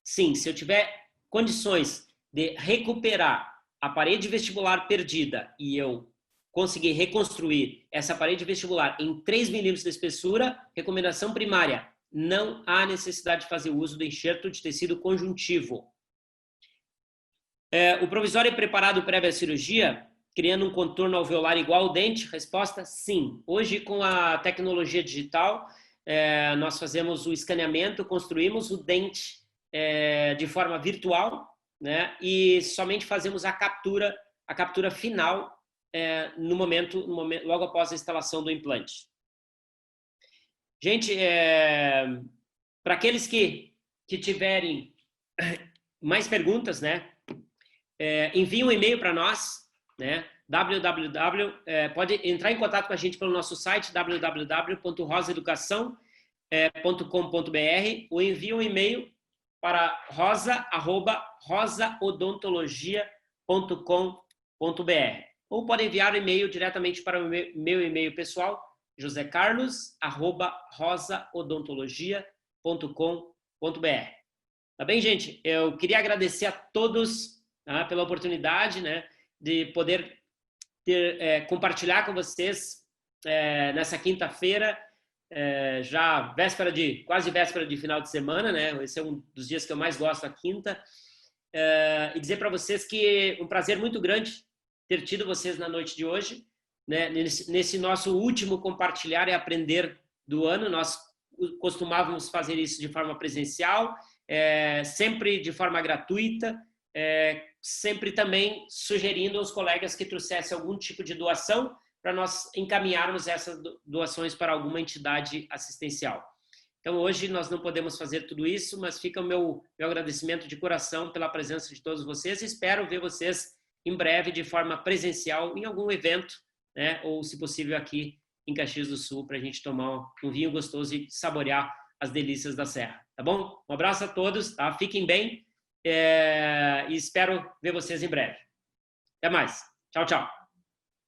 Sim, se eu tiver condições de recuperar a parede vestibular perdida e eu conseguir reconstruir essa parede vestibular em 3 milímetros de espessura, recomendação primária, não há necessidade de fazer uso do enxerto de tecido conjuntivo. O provisório é preparado prévia à cirurgia, criando um contorno alveolar igual ao dente? Resposta, sim. Hoje, com a tecnologia digital, nós fazemos o escaneamento, construímos o dente de forma virtual, né? E somente fazemos a captura final no momento, logo após a instalação do implante. Gente, para aqueles que tiverem mais perguntas, né? Envie um e-mail para nós, né? Pode entrar em contato com a gente pelo nosso site www.rosaeducação.com.br ou envie um e-mail para rosa@rosaodontologia.com.br ou pode enviar um e-mail diretamente para o meu e-mail pessoal, josecarlos@rosaodontologia.com.br. Tá bem, gente? Eu queria agradecer a todos pela oportunidade, né, de poder compartilhar com vocês nessa quinta-feira, já quase véspera de final de semana, né? Esse é um dos dias que eu mais gosto, a quinta, e dizer para vocês que é um prazer muito grande ter tido vocês na noite de hoje, né? Nesse nosso último compartilhar e aprender do ano. Nós costumávamos fazer isso de forma presencial, sempre de forma gratuita, sempre também sugerindo aos colegas que trouxessem algum tipo de doação para nós encaminharmos essas doações para alguma entidade assistencial. Então, hoje nós não podemos fazer tudo isso, mas fica o meu agradecimento de coração pela presença de todos vocês. Espero ver vocês em breve de forma presencial em algum evento, né? Ou, se possível, aqui em Caxias do Sul, para a gente tomar um vinho gostoso e saborear as delícias da Serra. Tá bom? Um abraço a todos, tá? Fiquem bem. E espero ver vocês em breve. Até mais. Tchau, tchau.